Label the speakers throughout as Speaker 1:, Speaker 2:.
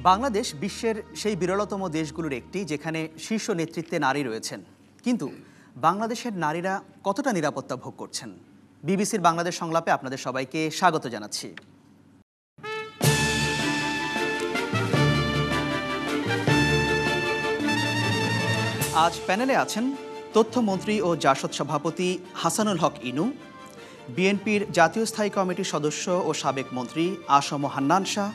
Speaker 1: বাংলাদেশ বিশ্বের সেই বিরলতম দেশগুলোর একটি যেখানে শীর্ষ নেতৃত্বে নারী রয়েছেন। কিন্তু বাংলাদেশের নারীরা কতটা নিরাপত্তা ভোগ করছেন? বিবিসির বাংলাদেশ সংলাপে আপনাদের সবাইকে স্বাগত জানাচ্ছি। আজ প্যানেলে আছেন তথ্যমন্ত্রী ও জাসদ সভাপতি হাসানুল হক ইনু, বিএনপির জাতীয় স্থায়ী কমিটির সদস্য ও সাবেক মন্ত্রী আসম হান্নান শাহ,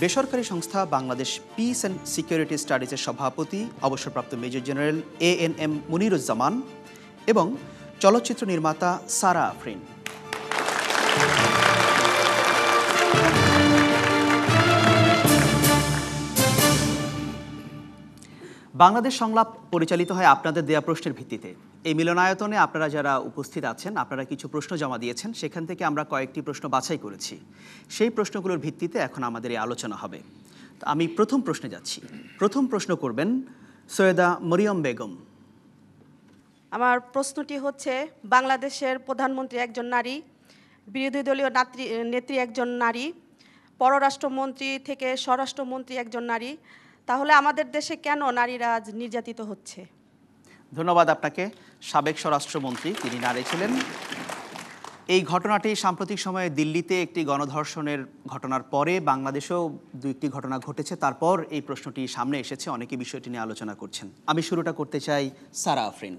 Speaker 1: বেসরকারি সংস্থা বাংলাদেশ পিস অ্যান্ড সিকিউরিটি স্টাডিজের সভাপতি অবসরপ্রাপ্ত মেজর জেনারেল ANM মুনিরুজ্জামান এবং চলচ্চিত্র নির্মাতা সারা আফরিন। বাংলাদেশ সংলাপ পরিচালিত হয় আপনাদের দেয়া প্রশ্নের ভিত্তিতে। এই মিলনায়তনে আপনারা যারা উপস্থিত আছেন, আপনারা কিছু প্রশ্ন জমা দিয়েছেন, সেখান থেকে আমরা কয়েকটি প্রশ্ন বাছাই করেছি। সেই প্রশ্নগুলোর ভিত্তিতে এখন আমাদের এই আলোচনা হবে। আমি প্রথম প্রশ্নে যাচ্ছি। প্রথম প্রশ্ন করবেন সৈয়দা মরিয়ম বেগম।
Speaker 2: আমার প্রশ্নটি হচ্ছে, বাংলাদেশের প্রধানমন্ত্রী একজন নারী, বিরোধী দলীয় নেত্রী একজন নারী, পররাষ্ট্রমন্ত্রী থেকে স্বরাষ্ট্রমন্ত্রী একজন নারী, তাহলে আমাদের দেশে কেন নারীরা আজ নির্যাতিত হচ্ছে?
Speaker 1: ধন্যবাদ আপনাকে। সাবেক স্বরাষ্ট্রমন্ত্রী, তিনি নারী ছিলেন। এই ঘটনাটি সাম্প্রতিক সময়ে দিল্লিতে একটি গণধর্ষণের ঘটনার পরে বাংলাদেশেও দুইটি ঘটনা ঘটেছে, তারপর এই প্রশ্নটি সামনে এসেছে, অনেকে বিষয়টি নিয়ে আলোচনা করছেন। আমি শুরুটা করতে চাই সারা আফরিন।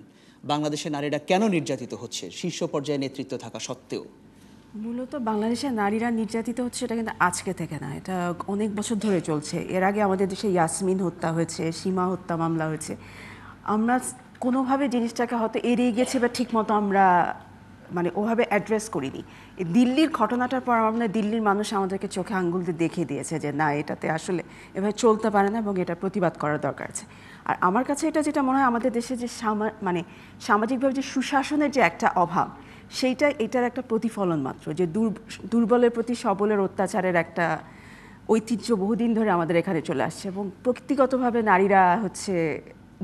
Speaker 1: বাংলাদেশের নারীরা কেন নির্যাতিত হচ্ছে শীর্ষ পর্যায়ে নেতৃত্ব থাকা সত্ত্বেও?
Speaker 3: মূলত বাংলাদেশের নারীরা নির্যাতিত হচ্ছে এটা কিন্তু আজকে থেকে না, এটা অনেক বছর ধরে চলছে। এর আগে আমাদের দেশে ইয়াসমিন হত্যা হয়েছে, সীমা হত্যা মামলা হয়েছে। আমরা কোনোভাবে জিনিসটাকে হয়তো এড়িয়ে গেছি বা ঠিকমতো আমরা ওভাবে অ্যাড্রেস করিনি। এই দিল্লির ঘটনাটার পর আমাদের দিল্লির মানুষ আমাদেরকে চোখে আঙ্গুল দিয়ে দেখিয়ে দিয়েছে যে না, এটাতে আসলে এভাবে চলতে পারে না এবং এটা প্রতিবাদ করার দরকার আছে। আর আমার কাছে এটা যেটা মনে হয়, আমাদের দেশে যে সামাজিকভাবে যে সুশাসনের যে একটা অভাব, এটার একটা প্রতিফলন মাত্র। যে দুর্বলের প্রতি সবলের অত্যাচারের একটা ঐতিহ্য বহুদিন ধরে আমাদের এখানে চলে আসছে এবং প্রকৃতিগতভাবে নারীরা হচ্ছে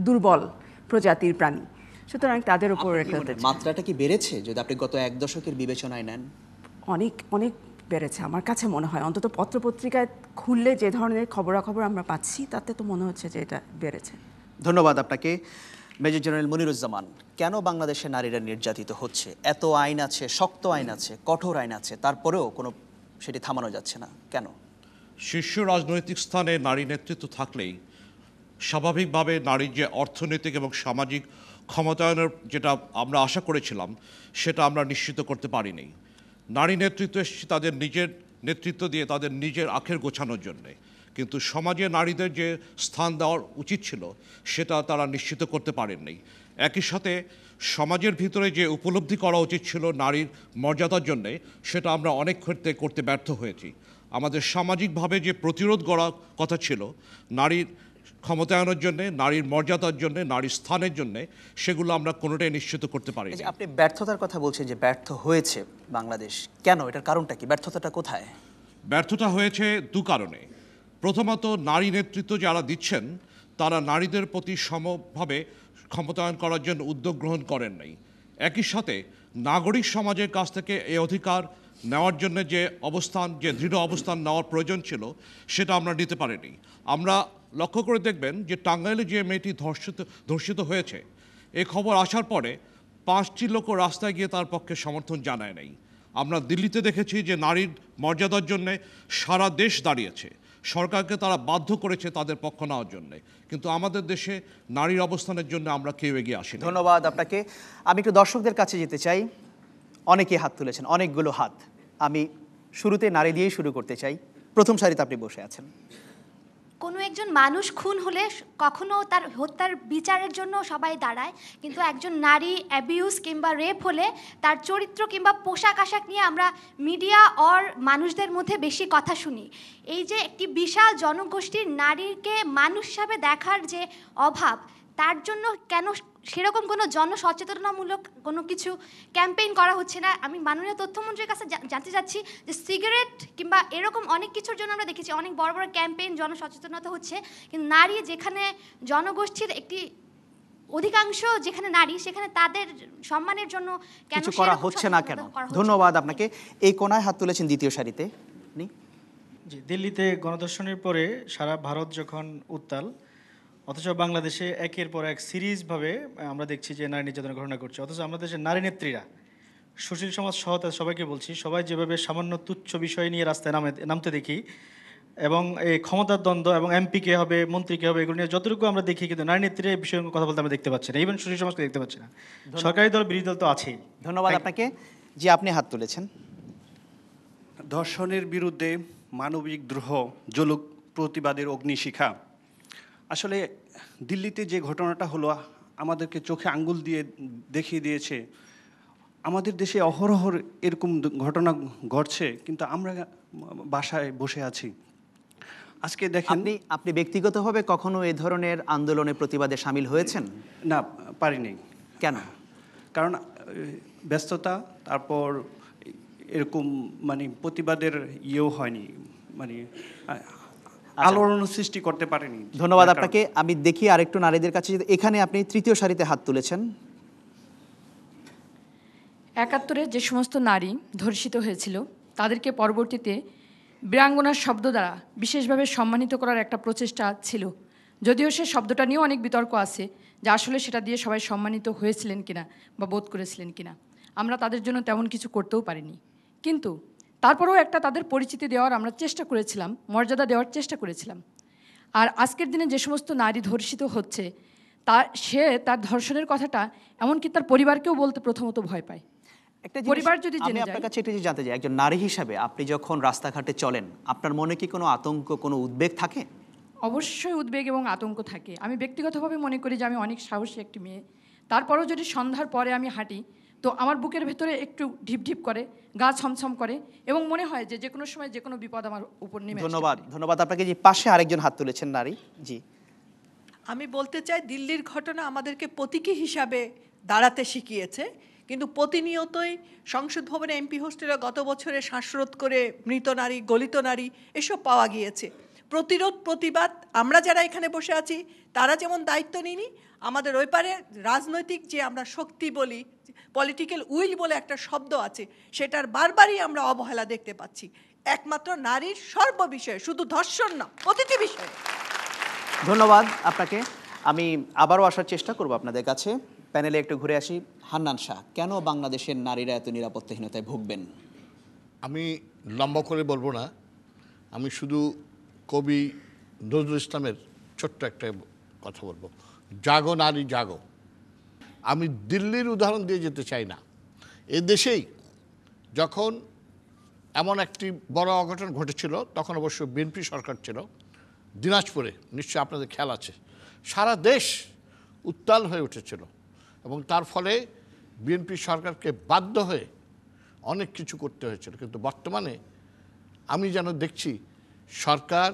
Speaker 3: দুর্বল প্রজাতির প্রাণী, সুতরাং তাদের উপর
Speaker 1: মাত্রাটা কি বেড়েছে যদি আপনি গত এক দশকের বিবেচনায় নেন?
Speaker 3: অনেক অনেক বেড়েছে আমার কাছে মনে হয়। অন্তত পত্রপত্রিকায় খুললে যে ধরনের খবরাখবর আমরা পাচ্ছি, তাতে তো মনে হচ্ছে যে এটা বেড়েছে।
Speaker 1: ধন্যবাদ আপনাকে। মেজর জেনারেল মুনিরুজ্জামান, কেন বাংলাদেশের নারীরা নির্যাতিত হচ্ছে? এত আইন আছে, শক্ত আইন আছে, কঠোর আইন আছে, তারপরেও সেটি থামানো যাচ্ছে না কেন?
Speaker 4: শীর্ষ রাজনৈতিক স্থানে নারী নেতৃত্ব থাকলেই স্বাভাবিকভাবে নারীর যে অর্থনৈতিক এবং সামাজিক ক্ষমতায়নের যেটা আমরা আশা করেছিলাম, সেটা আমরা নিশ্চিত করতে পারিনি। নারী নেতৃত্ব এসেছে তাদের নিজের নেতৃত্ব দিয়ে তাদের নিজের আখের গোছানোর জন্যে, কিন্তু সমাজে নারীদের যে স্থান দেওয়ার উচিত ছিল সেটা তারা নিশ্চিত করতে পারেননি। একই সাথে সমাজের ভিতরে যে উপলব্ধি করা উচিত ছিল নারীর মর্যাদার জন্যে, সেটা আমরা অনেক ক্ষেত্রে করতে ব্যর্থ হয়েছি। আমাদের সামাজিকভাবে যে প্রতিরোধ করার কথা ছিল নারীর ক্ষমতায়নের জন্যে, নারীর মর্যাদার জন্যে, নারীর স্থানের জন্যে, সেগুলো আমরা কোনোটাই নিশ্চিত করতে পারি।
Speaker 1: আপনি ব্যর্থতার কথা বলছেন যে ব্যর্থ হয়েছে বাংলাদেশ, কেন? এটার কারণটা কি? ব্যর্থতাটা কোথায়?
Speaker 4: ব্যর্থতা হয়েছে দু কারণে। প্রথমত, নারী নেতৃত্ব যারা দিচ্ছেন তারা নারীদের প্রতি সমভাবে ক্ষমতায়ন করার জন্য উদ্যোগ গ্রহণ করেন নাই। একই সাথে নাগরিক সমাজের কাছ থেকে এই অধিকার নেওয়ার জন্য যে দৃঢ় অবস্থান নেওয়ার প্রয়োজন ছিল, সেটা আমরা নিতে পারিনি। আমরা লক্ষ্য করে দেখবেন যে টাঙ্গাইলে যে মেয়েটি ধর্ষিত হয়েছে, এই খবর আসার পরে 5টি লোক রাস্তায় গিয়ে তার পক্ষে সমর্থন জানায় নাই। আমরা দিল্লিতে দেখেছি যে নারীর মর্যাদার জন্যে সারা দেশ দাঁড়িয়েছে, সরকারকে তারা বাধ্য করেছে তাদের পক্ষ নেওয়ার জন্যে, কিন্তু আমাদের দেশে নারীর অবস্থানের জন্য আমরা কেউ এগিয়ে আসি।
Speaker 1: ধন্যবাদ আপনাকে। আমি একটু দর্শকদের কাছে যেতে চাই। অনেকে হাত তুলেছেন, অনেকগুলো হাত। আমি শুরুতে নারী দিয়েই শুরু করতে চাই। প্রথম সারিতে আপনি বসে আছেন।
Speaker 5: কোনো একজন মানুষ খুন হলে কখনো তার হত্যার বিচারের জন্য সবাই দাঁড়ায়, কিন্তু একজন নারী অ্যাবিউজ কিংবা রেপ হলে তার চরিত্র কিংবা পোশাক আশাক নিয়ে আমরা মিডিয়া অর মানুষদের মধ্যে বেশি কথা শুনি। এই যে একটি বিশাল জনগোষ্ঠীর নারীকে মানুষ হিসাবে দেখার যে অভাব, তার জন্য কেন সেরকম কোনো জনসচেতনতামূলক কোনো কিছু ক্যাম্পেইন করা হচ্ছে না? আমি মাননীয় তথ্যমন্ত্রীর কাছে জানতে চাচ্ছি যে সিগারেট কিংবা এরকম অনেক কিছুর জন্য আমরা দেখেছি অনেক বড় বড় ক্যাম্পেইন, জনসচেতনতা হচ্ছে, কিন্তু নারী যেখানে জনগোষ্ঠীর একটি অধিকাংশ যেখানে নারী, সেখানে তাদের সম্মানের জন্য কেন
Speaker 1: করা হচ্ছে না কেন? ধন্যবাদ আপনাকে। এই কোনায় হাত তুলেছেন দ্বিতীয় সারিতে।
Speaker 6: জি, দিল্লিতে গণধর্ষণের পরে সারা ভারত যখন উত্তাল, অথচ বাংলাদেশে একের পর এক সিরিজভাবে আমরা দেখছি যে নারী নির্যাতনের ঘটনা ঘটছে। অথচ আমাদের দেশের নারী নেত্রীরা, সুশীল সমাজ সহ সবাইকে বলছি, সবাই যেভাবে সামান্য তুচ্ছ বিষয় নিয়ে রাস্তায় নামতে দেখি, এবং এই ক্ষমতার দ্বন্দ্ব এবং এমপি কে হবে, মন্ত্রী কে হবে, এগুলো নিয়ে যতটুকু আমরা দেখি, কিন্তু নারী নেত্রীরা এই বিষয়ে কথা বলতে আমরা দেখতে পাচ্ছি না। ইভেন সুশীল সমাজকে দেখতে পাচ্ছি না। সরকারি দল, বিরোধী দল তো আছেই।
Speaker 1: ধন্যবাদ আপনাকে। জি, আপনি হাত তুলেছেন।
Speaker 7: ধর্ষণের বিরুদ্ধে মানবিক দ্রোহ, জলুক প্রতিবাদের অগ্নিশিখা। আসলে দিল্লিতে যে ঘটনাটা হলো আমাদেরকে চোখে আঙ্গুল দিয়ে দেখিয়ে দিয়েছে আমাদের দেশে অহরহ এরকম ঘটনা ঘটছে, কিন্তু আমরা বাসায় বসে আছি। আজকে দেখেন,
Speaker 1: আপনি ব্যক্তিগতভাবে কখনো এই ধরনের আন্দোলনে প্রতিবাদে সামিল হয়েছেন?
Speaker 7: না, পারিনি।
Speaker 1: কেন?
Speaker 7: কারণ ব্যস্ততা, তারপর এরকম মানে প্রতিবাদের ইয়েও হয়নি, মানে আলোড়ন সৃষ্টি করতে পারেনি।
Speaker 1: ধন্যবাদ আপনাকে। আমি দেখি আরেকটু নারীদের কাছে। এখানে আপনি তৃতীয় সারিতে হাত তুলেছেন।
Speaker 8: ৭১-এ যে সমস্ত নারী ধর্ষিত হয়েছিল তাদেরকে পরবর্তীতে বীরাঙ্গনার শব্দ দ্বারা বিশেষভাবে সম্মানিত করার একটা প্রচেষ্টা ছিল, যদিও সে শব্দটা নিয়েও অনেক বিতর্ক আছে যে আসলে সেটা দিয়ে সবাই সম্মানিত হয়েছিলেন কিনা বা বোধ করেছিলেন কিনা। আমরা তাদের জন্য তেমন কিছু করতেও পারিনি, কিন্তু তারপরেও একটা তাদের পরিচিতি দেওয়ার আমরা চেষ্টা করেছিলাম, মর্যাদা দেওয়ার চেষ্টা করেছিলাম। আর আজকের দিনে যে সমস্ত নারী ধর্ষিত হচ্ছে সে তার ধর্ষণের কথাটা এমনকি তার পরিবারকেও বলতে প্রথমত ভয় পায়। পরিবার যদি জেনে যায়।
Speaker 1: আপনার কাছে একটু জানতে চাই, একজন নারী হিসাবে আপনি যখন রাস্তাঘাটে চলেন, আপনার মনে কি কোনো আতঙ্ক, কোনো উদ্বেগ থাকে?
Speaker 8: অবশ্যই উদ্বেগ এবং আতঙ্ক থাকে। আমি ব্যক্তিগতভাবে মনে করি যে আমি অনেক সাহসী একটি মেয়ে, তারপরেও যদি সন্ধ্যার পরে আমি হাঁটি তো আমার বুকের ভেতরে একটু ঢিপ ঢিপ করে, গা ছমছম করে, এবং মনে হয় যে যে কোনো সময় যে কোনো বিপদ আমার উপর নেমে আসতে পারে।
Speaker 1: ধন্যবাদ আপনাকে। যে পাশে আরেকজন হাত তুলেছেন নারী। জি,
Speaker 9: আমি বলতে চাই, দিল্লির ঘটনা আমাদেরকে প্রতীকী হিসাবে দাঁড়াতে শিখিয়েছে, কিন্তু প্রতিনিয়তই সংসদ ভবনে এমপি হোস্টেলে গত বছরে শ্বাসরোধ করে মৃত নারী, গলিত নারী এসব পাওয়া গিয়েছে। প্রতিরোধ, প্রতিবাদ আমরা যারা এখানে বসে আছি তারা যেমন দায়িত্ব নিনি, আমাদের ওই পারে রাজনৈতিক যে আমরা শক্তি বলি, পলিটিক্যাল উইল বলে একটা শব্দ আছে, সেটার বারবারই আমরা অবহেলা দেখতে পাচ্ছি। একমাত্র নারীর সর্ববিষয়ে, শুধু ধর্ষণ না, প্রতিটি বিষয়ে।
Speaker 1: ধন্যবাদ আপনাকে। আমি আবারও আসার চেষ্টা করব আপনাদের কাছে। প্যানেলে একটু ঘুরে আসি। হান্নান শাহ, কেন বাংলাদেশের নারীরা এত নিরাপত্তাহীনতায় ভুগবেন?
Speaker 10: আমি লম্বা করে বলবো না, আমি শুধু কবি নজরুল ইসলামের ছোট্ট একটা কথা বলবো, জাগো নারী জাগো। আমি দিল্লির উদাহরণ দিয়ে যেতে চাই না, এ দেশেই যখন এমন একটি বড় অঘটন ঘটেছিল, তখন অবশ্য বিএনপি সরকার ছিল, দিনাজপুরে, নিশ্চয়ই আপনাদের খেয়াল আছে, সারা দেশ উত্তাল হয়ে উঠেছিল, এবং তার ফলে বিএনপি সরকারকে বাধ্য হয়ে অনেক কিছু করতে হয়েছিল। কিন্তু বর্তমানে আমি যেন দেখছি সরকার,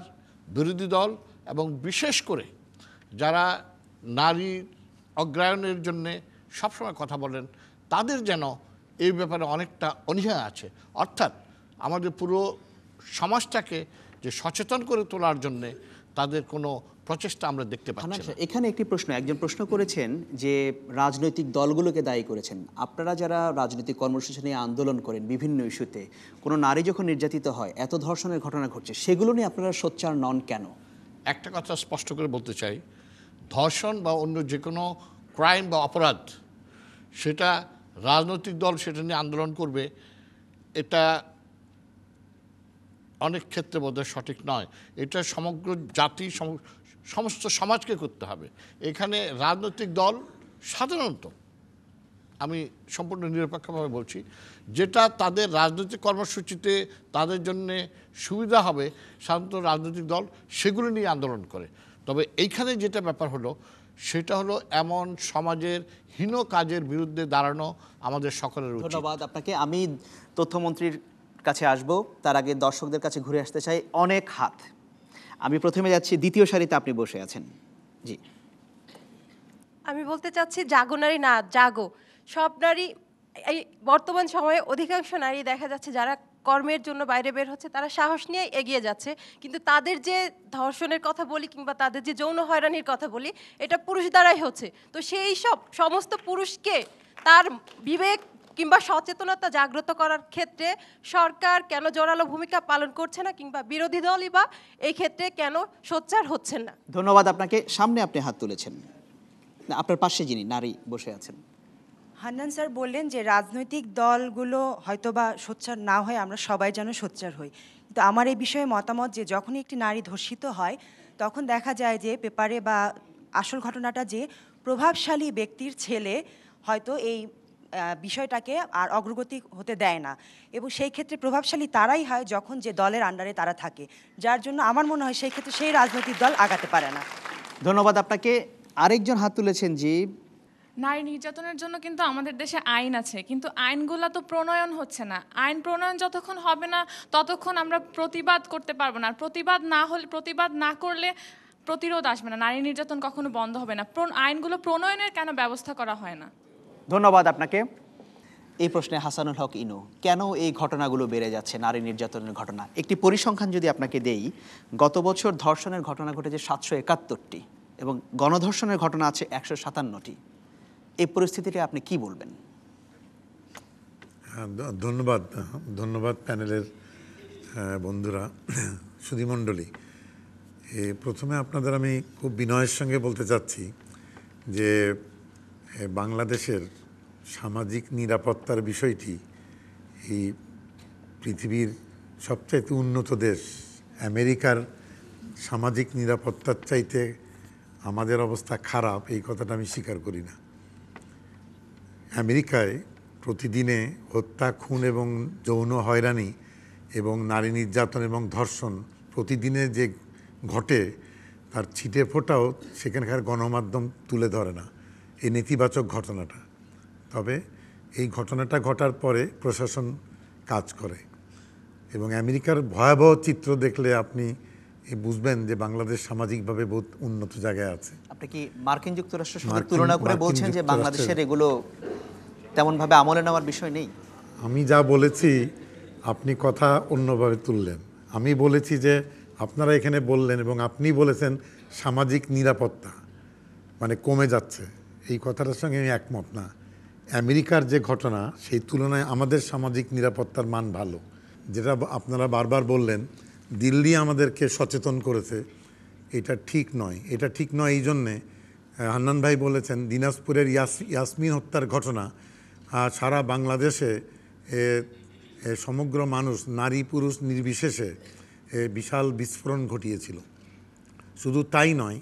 Speaker 10: বিরোধী দল এবং বিশেষ করে যারা নারীর অগ্রায়নের জন্যে সবসময় কথা বলেন, তাদের যেন এই ব্যাপারে অনেকটা অনীহা আছে। অর্থাৎ আমাদের পুরো সমাজটাকে যে সচেতন করে তোলার জন্যে তাদের কোনো প্রচেষ্টা আমরা দেখতে পাচ্ছি না।
Speaker 1: এখানে একটি প্রশ্ন, একজন প্রশ্ন করেছেন যে রাজনৈতিক দলগুলোকে দায়ী করেছেন। আপনারা যারা রাজনৈতিক কর্মসূচি নিয়ে আন্দোলন করেন বিভিন্ন ইস্যুতে, কোনো নারী যখন নির্যাতিত হয়, এত ধর্ষণের ঘটনা ঘটছে, সেগুলো নিয়ে আপনারা সোচ্চার নন কেন?
Speaker 10: একটা কথা স্পষ্ট করে বলতে চাই, ধর্ষণ বা অন্য যে কোনো ক্রাইম বা অপরাধ, সেটা রাজনৈতিক দল সেটা নিয়ে আন্দোলন করবে, এটা অনেক ক্ষেত্রে বোধহয় সঠিক নয়। এটা সমগ্র জাতি, সমস্ত সমাজকে করতে হবে। এখানে রাজনৈতিক দল সাধারণত, আমি সম্পূর্ণ নিরপেক্ষভাবে বলছি, যেটা তাদের রাজনৈতিক কর্মসূচিতে তাদের জন্যে সুবিধা হবে, সাধারণত রাজনৈতিক দল সেগুলো নিয়ে আন্দোলন করে। তবে এইখানে যেটা ব্যাপার হলো, সেটা হলো এমন সমাজের হীন কাজের বিরুদ্ধে দাঁড়ানো আমাদের সকলের উচিত।
Speaker 1: ধন্যবাদ আপনাকে। আমি তথ্যমন্ত্রীর কাছে আসব, তার আগে দর্শকদের কাছে ঘুরে আসতে চাই। অনেক হাত। আমি প্রথমে যাচ্ছি, দ্বিতীয় সারিতে আপনি বসে আছেন। জি,
Speaker 11: আমি বলতে চাচ্ছি, জাগো নারী না জাগো। সব নারী, এই বর্তমান সময়ে অধিকাংশ নারী দেখা যাচ্ছে যারা কর্মের জন্য বাইরে বের হচ্ছে, তারা সাহস নিয়ে এগিয়ে যাচ্ছে, কিন্তু তাদের যে ধর্ষণের কথা বলি কিংবা তাদের যে যৌন হয়রানির কথা বলি, এটা পুরুষ দ্বারাই হচ্ছে। তো সেই সব সমস্ত পুরুষকে তার বিবেক কিংবা সচেতনতা জাগ্রত করার ক্ষেত্রে সরকার কেন জোরালো ভূমিকা পালন করছে না, কিংবা বিরোধী দলই বা এই ক্ষেত্রে কেন সোচ্চার হচ্ছেন না?
Speaker 1: ধন্যবাদ আপনাকে। সামনে আপনি হাত তুলেছেন, না, আপনার পাশে যিনি নারী বসে আছেন।
Speaker 12: হান্নান স্যার বললেন যে রাজনৈতিক দলগুলো হয়তোবা সোচ্চার না হয়, আমরা সবাই যেন সোচ্চার হই। কিন্তু আমার এই বিষয়ে মতামত যে যখনই একটি নারী ধর্ষিত হয় তখন দেখা যায় যে পেপারে বা আসল ঘটনাটা যে প্রভাবশালী ব্যক্তির ছেলে হয়তো এই বিষয়টাকে আর অগ্রগতি হতে দেয় না, এবং সেই ক্ষেত্রে প্রভাবশালী তারাই হয় যখন যে দলের আন্ডারে তারা থাকে, যার জন্য আমার মনে হয় সেই ক্ষেত্রে সেই রাজনৈতিক দল আগাতে পারে না।
Speaker 1: ধন্যবাদ আপনাকে। আরেকজন হাত তুলেছেন জি।
Speaker 13: নারী নির্যাতনের জন্য কিন্তু আমাদের দেশে আইন আছে, কিন্তু আইনগুলো তো প্রণয়ন হচ্ছে না। আইন প্রণয়ন যতক্ষণ হবে না ততক্ষণ আমরা প্রতিবাদ করতে পারবো না। প্রতিবাদ না করলে প্রতিরোধ আসবে না, নারী নির্যাতন কখনো বন্ধ হবে না। আইনগুলো প্রণয়নের কেন ব্যবস্থা করা হয় না?
Speaker 1: ধন্যবাদ আপনাকে। এই প্রশ্নে হাসানুল হক ইনু, কেন এই ঘটনাগুলো বেড়ে যাচ্ছে, নারী নির্যাতনের ঘটনা? একটি পরিসংখ্যান যদি আপনাকে দেই, গত বছর ধর্ষণের ঘটনা ঘটেছে 771টি এবং গণধর্ষণের ঘটনা আছে 157টি। এই পরিস্থিতিটা আপনি কি বলবেন?
Speaker 14: ধন্যবাদ প্যানেলের বন্ধুরা, সুধীমণ্ডলী। প্রথমে আপনাদের আমি খুব বিনয়ের সঙ্গে বলতে চাচ্ছি যে বাংলাদেশের সামাজিক নিরাপত্তার বিষয়টি এই পৃথিবীর সবচাইতে উন্নত দেশ আমেরিকার সামাজিক নিরাপত্তার চাইতে আমাদের অবস্থা খারাপ, এই কথাটা আমি স্বীকার করি না। আমেরিকায় প্রতিদিনে হত্যা, খুন এবং যৌন হয়রানি এবং নারী নির্যাতন এবং ধর্ষণ প্রতিদিনে যে ঘটে তার ছিটে ফোটাও সেখানকার গণমাধ্যম তুলে ধরে না এই নেতিবাচক ঘটনাটা। তবে এই ঘটনাটা ঘটার পরে প্রশাসন কাজ করে এবং আমেরিকার ভয়াবহ চিত্র দেখলে আপনি বুঝবেন যে বাংলাদেশ সামাজিকভাবে বহুত উন্নত জায়গায় আছে।
Speaker 1: আপনি কি মার্কিন যুক্তরাষ্ট্রের সঙ্গে তুলনা করে বলছেন যে বাংলাদেশের এগুলো তেমনভাবে আমলে নেওয়ার বিষয় নেই?
Speaker 14: আমি যা বলেছি আপনি কথা অন্যভাবে তুললেন। আমি বলেছি যে আপনারা এখানে বললেন এবং আপনি বলেছেন সামাজিক নিরাপত্তা মানে কমে যাচ্ছে, এই কথাটার সঙ্গে আমি একমত না। আমেরিকার যে ঘটনা সেই তুলনায় আমাদের সামাজিক নিরাপত্তার মান ভালো। যেটা আপনারা বারবার বললেন দিল্লি আমাদেরকে সচেতন করেছে, এটা ঠিক নয়। এটা ঠিক নয় এই জন্যে, হান্নান ভাই বলেছেন দিনাজপুরের ইয়াসমিন হত্যার ঘটনা সারা বাংলাদেশে সমগ্র মানুষ নারী পুরুষ নির্বিশেষে বিশাল বিস্ফোরণ ঘটিয়েছিল। শুধু তাই নয়,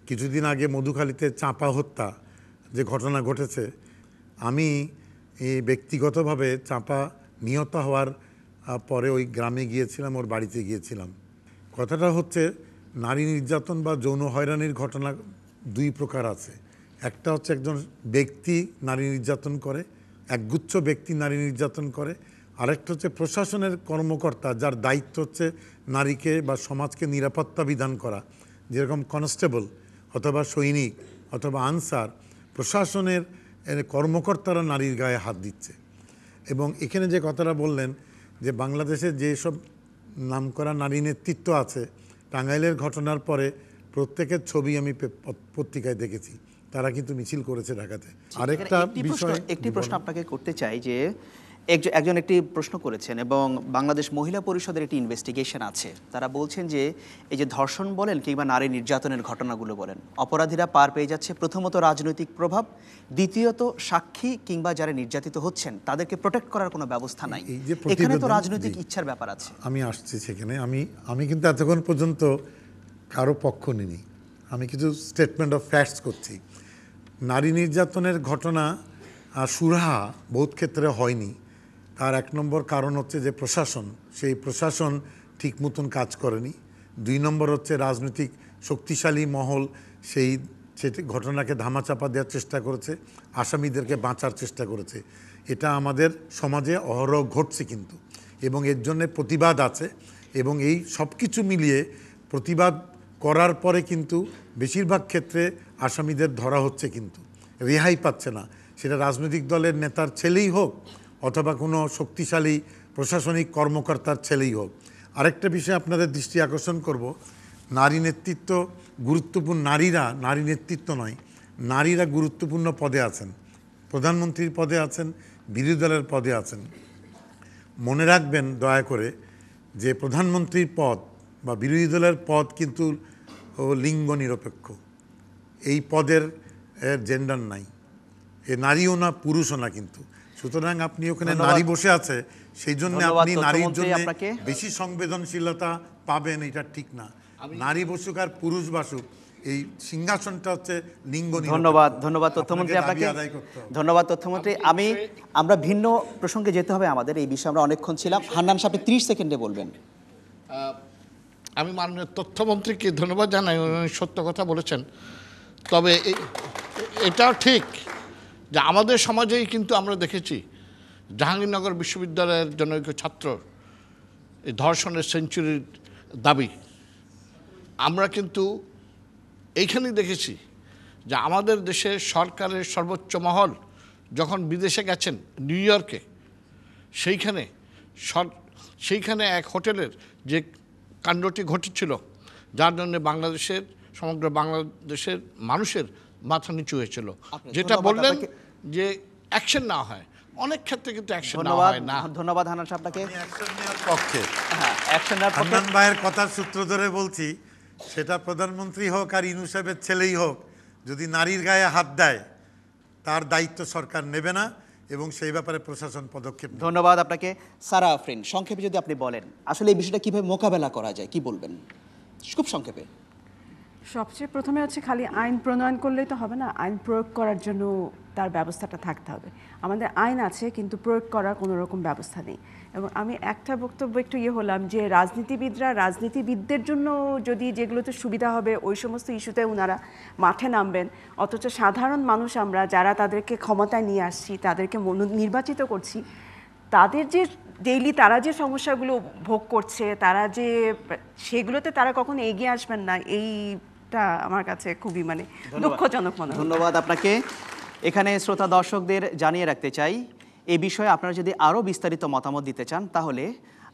Speaker 14: কিছুদিন আগে মধুখালীতে চাপা হত্যা যে ঘটনা ঘটেছে, আমি ব্যক্তিগতভাবে চাপা নিহত হওয়ার পরে ওই গ্রামে গিয়েছিলাম, ওর বাড়িতে গিয়েছিলাম। কথাটা হচ্ছে নারী নির্যাতন বা যৌন হয়রানির ঘটনা দুই প্রকার আছে। একটা হচ্ছে একজন ব্যক্তি নারী নির্যাতন করে, একগুচ্ছ ব্যক্তি নারী নির্যাতন করে। আরেকটা হচ্ছে প্রশাসনের কর্মকর্তা যার দায়িত্ব হচ্ছে নারীকে বা সমাজকে নিরাপত্তা বিধান করা, যেরকম কনস্টেবল অথবা সৈনিক অথবা আনসার, প্রশাসনের কর্মকর্তারা নারীর গায়ে হাত দিচ্ছে। এবং এখানে যে কথাটা বললেন যে বাংলাদেশে যেসব নামকরা নারী নেতৃত্ব আছে, টাঙ্গাইলের ঘটনার পরে প্রত্যেকের ছবি আমি পত্রিকায় দেখেছি, তারা কিন্তু মিছিল করেছে ঢাকাতে। আরেকটা বিষয়,
Speaker 1: একটি প্রশ্ন আপনাকে করতে চাই যে একজন একটি প্রশ্ন করেছেন এবং বাংলাদেশ মহিলা পরিষদের একটি ইনভেস্টিগেশন আছে। তারা বলছেন যে এই যে ধর্ষণ বলেন কিংবা নারী নির্যাতনের ঘটনাগুলো বলেন, অপরাধীরা পার পেয়ে যাচ্ছে প্রথমত রাজনৈতিক প্রভাব, দ্বিতীয়ত সাক্ষী কিংবা যারা নির্যাতিত হচ্ছেন তাদেরকে প্রোটেক্ট করার কোনো ব্যবস্থা নাই। এখানে তো রাজনৈতিক ইচ্ছার ব্যাপার আছে।
Speaker 14: আমি আসছি সেখানে। আমি কিন্তু এতক্ষণ পর্যন্ত কারো পক্ষ নিইনি, আমি কিছু স্টেটমেন্ট অফ ফ্যাক্টস করছি। নারী নির্যাতনের ঘটনা সুরাহা বহুত ক্ষেত্রে হয়নি। তার এক নম্বর কারণ হচ্ছে যে সেই প্রশাসন ঠিক মতন কাজ করেনি। দুই নম্বর হচ্ছে রাজনৈতিক শক্তিশালী মহল সেটি ঘটনাকে ধামাচাপা দেওয়ার চেষ্টা করেছে, আসামিদেরকে বাঁচার চেষ্টা করেছে। এটা আমাদের সমাজে অহরহ ঘটছে কিন্তু, এবং এর জন্যে প্রতিবাদ আছে। এবং এই সব কিছু মিলিয়ে প্রতিবাদ করার পরে কিন্তু বেশিরভাগ ক্ষেত্রে আসামিদের ধরা হচ্ছে, কিন্তু রেহাই পাচ্ছে না, সেটা রাজনৈতিক দলের নেতার ছেলেই হোক অথবা কোনো শক্তিশালী প্রশাসনিক কর্মকর্তার ছেলেই হোক। আরেকটা বিষয় আপনাদের দৃষ্টি আকর্ষণ করব, নারী নেতৃত্ব গুরুত্বপূর্ণ, নারী নেতৃত্ব নয়, নারীরা গুরুত্বপূর্ণ পদে আছেন, প্রধানমন্ত্রীর পদে আছেন, বিরোধী দলের পদে আছেন, মনে রাখবেন দয়া করে যে প্রধানমন্ত্রীর পদ বা বিরোধী দলের পদ কিন্তু লিঙ্গ নিরপেক্ষ। এই পদের জেন্ডার নাই, এ নারীও না পুরুষও না কিন্তু। সুতরাং আপনি ওখানে নারী বসে আছে, সেই জন্য আপনি নারীর জন্য বেশি সংবেদনশীলতা পাবেন, এটা ঠিক না। নারী বসুক আর পুরুষ বাসুক, এই সিংহাসনটা হচ্ছে লিঙ্গ নিরপেক্ষ।
Speaker 1: ধন্যবাদ তথ্যমন্ত্রী আপনাকে। ধন্যবাদ তথ্যমন্ত্রী। আমরা ভিন্ন প্রসঙ্গে যেতে হবে আমাদের, এই বিষয়ে আমরা অনেকক্ষণ ছিলাম। হান্নান সাহেব 30 সেকেন্ডে বলবেন।
Speaker 10: আমি মাননীয় তথ্যমন্ত্রীকে ধন্যবাদ জানাই, উনি সত্য কথা বলেছেন। তবে এটাও ঠিক যে আমাদের সমাজেই কিন্তু আমরা দেখেছি জাহাঙ্গীরনগর বিশ্ববিদ্যালয়ের জনৈক ছাত্র এই ধর্ষণের সেঞ্চুরির দাবি। আমরা কিন্তু এইখানেই দেখেছি যে আমাদের দেশের সরকারের সর্বোচ্চ মহল যখন বিদেশে গেছেন নিউ ইয়র্কে, সেইখানে এক হোটেলের যে কাণ্ডটি ঘটেছিল, যার জন্য সমগ্র বাংলাদেশের মানুষের মাথা নিচু হয়েছিল। যেটা বললেন যে অ্যাকশন না হয়, অনেক ক্ষেত্রে কিন্তু অ্যাকশন না হয় না।
Speaker 1: ধন্যবাদ হান্নান সাহেব আপনাকে।
Speaker 14: অ্যাকশন নেওয়ার পক্ষে,
Speaker 1: অ্যাকশন নেওয়ার পক্ষে।
Speaker 14: হান্নান ভাইয়ের কথার সূত্র ধরে বলছি, সেটা প্রধানমন্ত্রী হোক আর ইনু সাহেবের ছেলেই হোক, যদি নারীর গায়ে হাত দেয় তার দায়িত্ব সরকার নেবে না এবং সেই ব্যাপারে প্রশাসন পদক্ষেপ নেবে।
Speaker 1: ধন্যবাদ আপনাকে। সারা আফরিন, সংক্ষেপে যদি আপনি বলেন আসলে এই বিষয়টা কিভাবে মোকাবেলা করা যায়, কি বলবেন খুব সংক্ষেপে?
Speaker 3: সবচেয়ে প্রথমে হচ্ছে খালি আইন প্রণয়ন করলেই তো হবে না, আইন প্রয়োগ করার জন্য তার ব্যবস্থাটা থাকতে হবে। আমাদের আইন আছে কিন্তু প্রয়োগ করার কোনো রকম ব্যবস্থা নেই। এবং আমি একটা বক্তব্য একটু হলাম যে রাজনীতিবিদদের জন্য যদি যেগুলোতে সুবিধা হবে ওই সমস্ত ইস্যুতে ওনারা মাঠে নামবেন, অথচ সাধারণ মানুষ আমরা যারা তাদেরকে ক্ষমতায় নিয়ে আসছি, তাদেরকে নির্বাচিত করছি, তাদের যে ডেইলি তারা যে সমস্যাগুলো ভোগ করছে, সেগুলোতে তারা কখনো এগিয়ে আসবেন না, এইটা আমার কাছে খুবই দুঃখজনক মনে হয়।
Speaker 1: ধন্যবাদ আপনাকে। এখানে শ্রোতা দর্শকদের জানিয়ে রাখতে চাই, এই বিষয়ে আপনারা যদি আরও বিস্তারিত মতামত দিতে চান তাহলে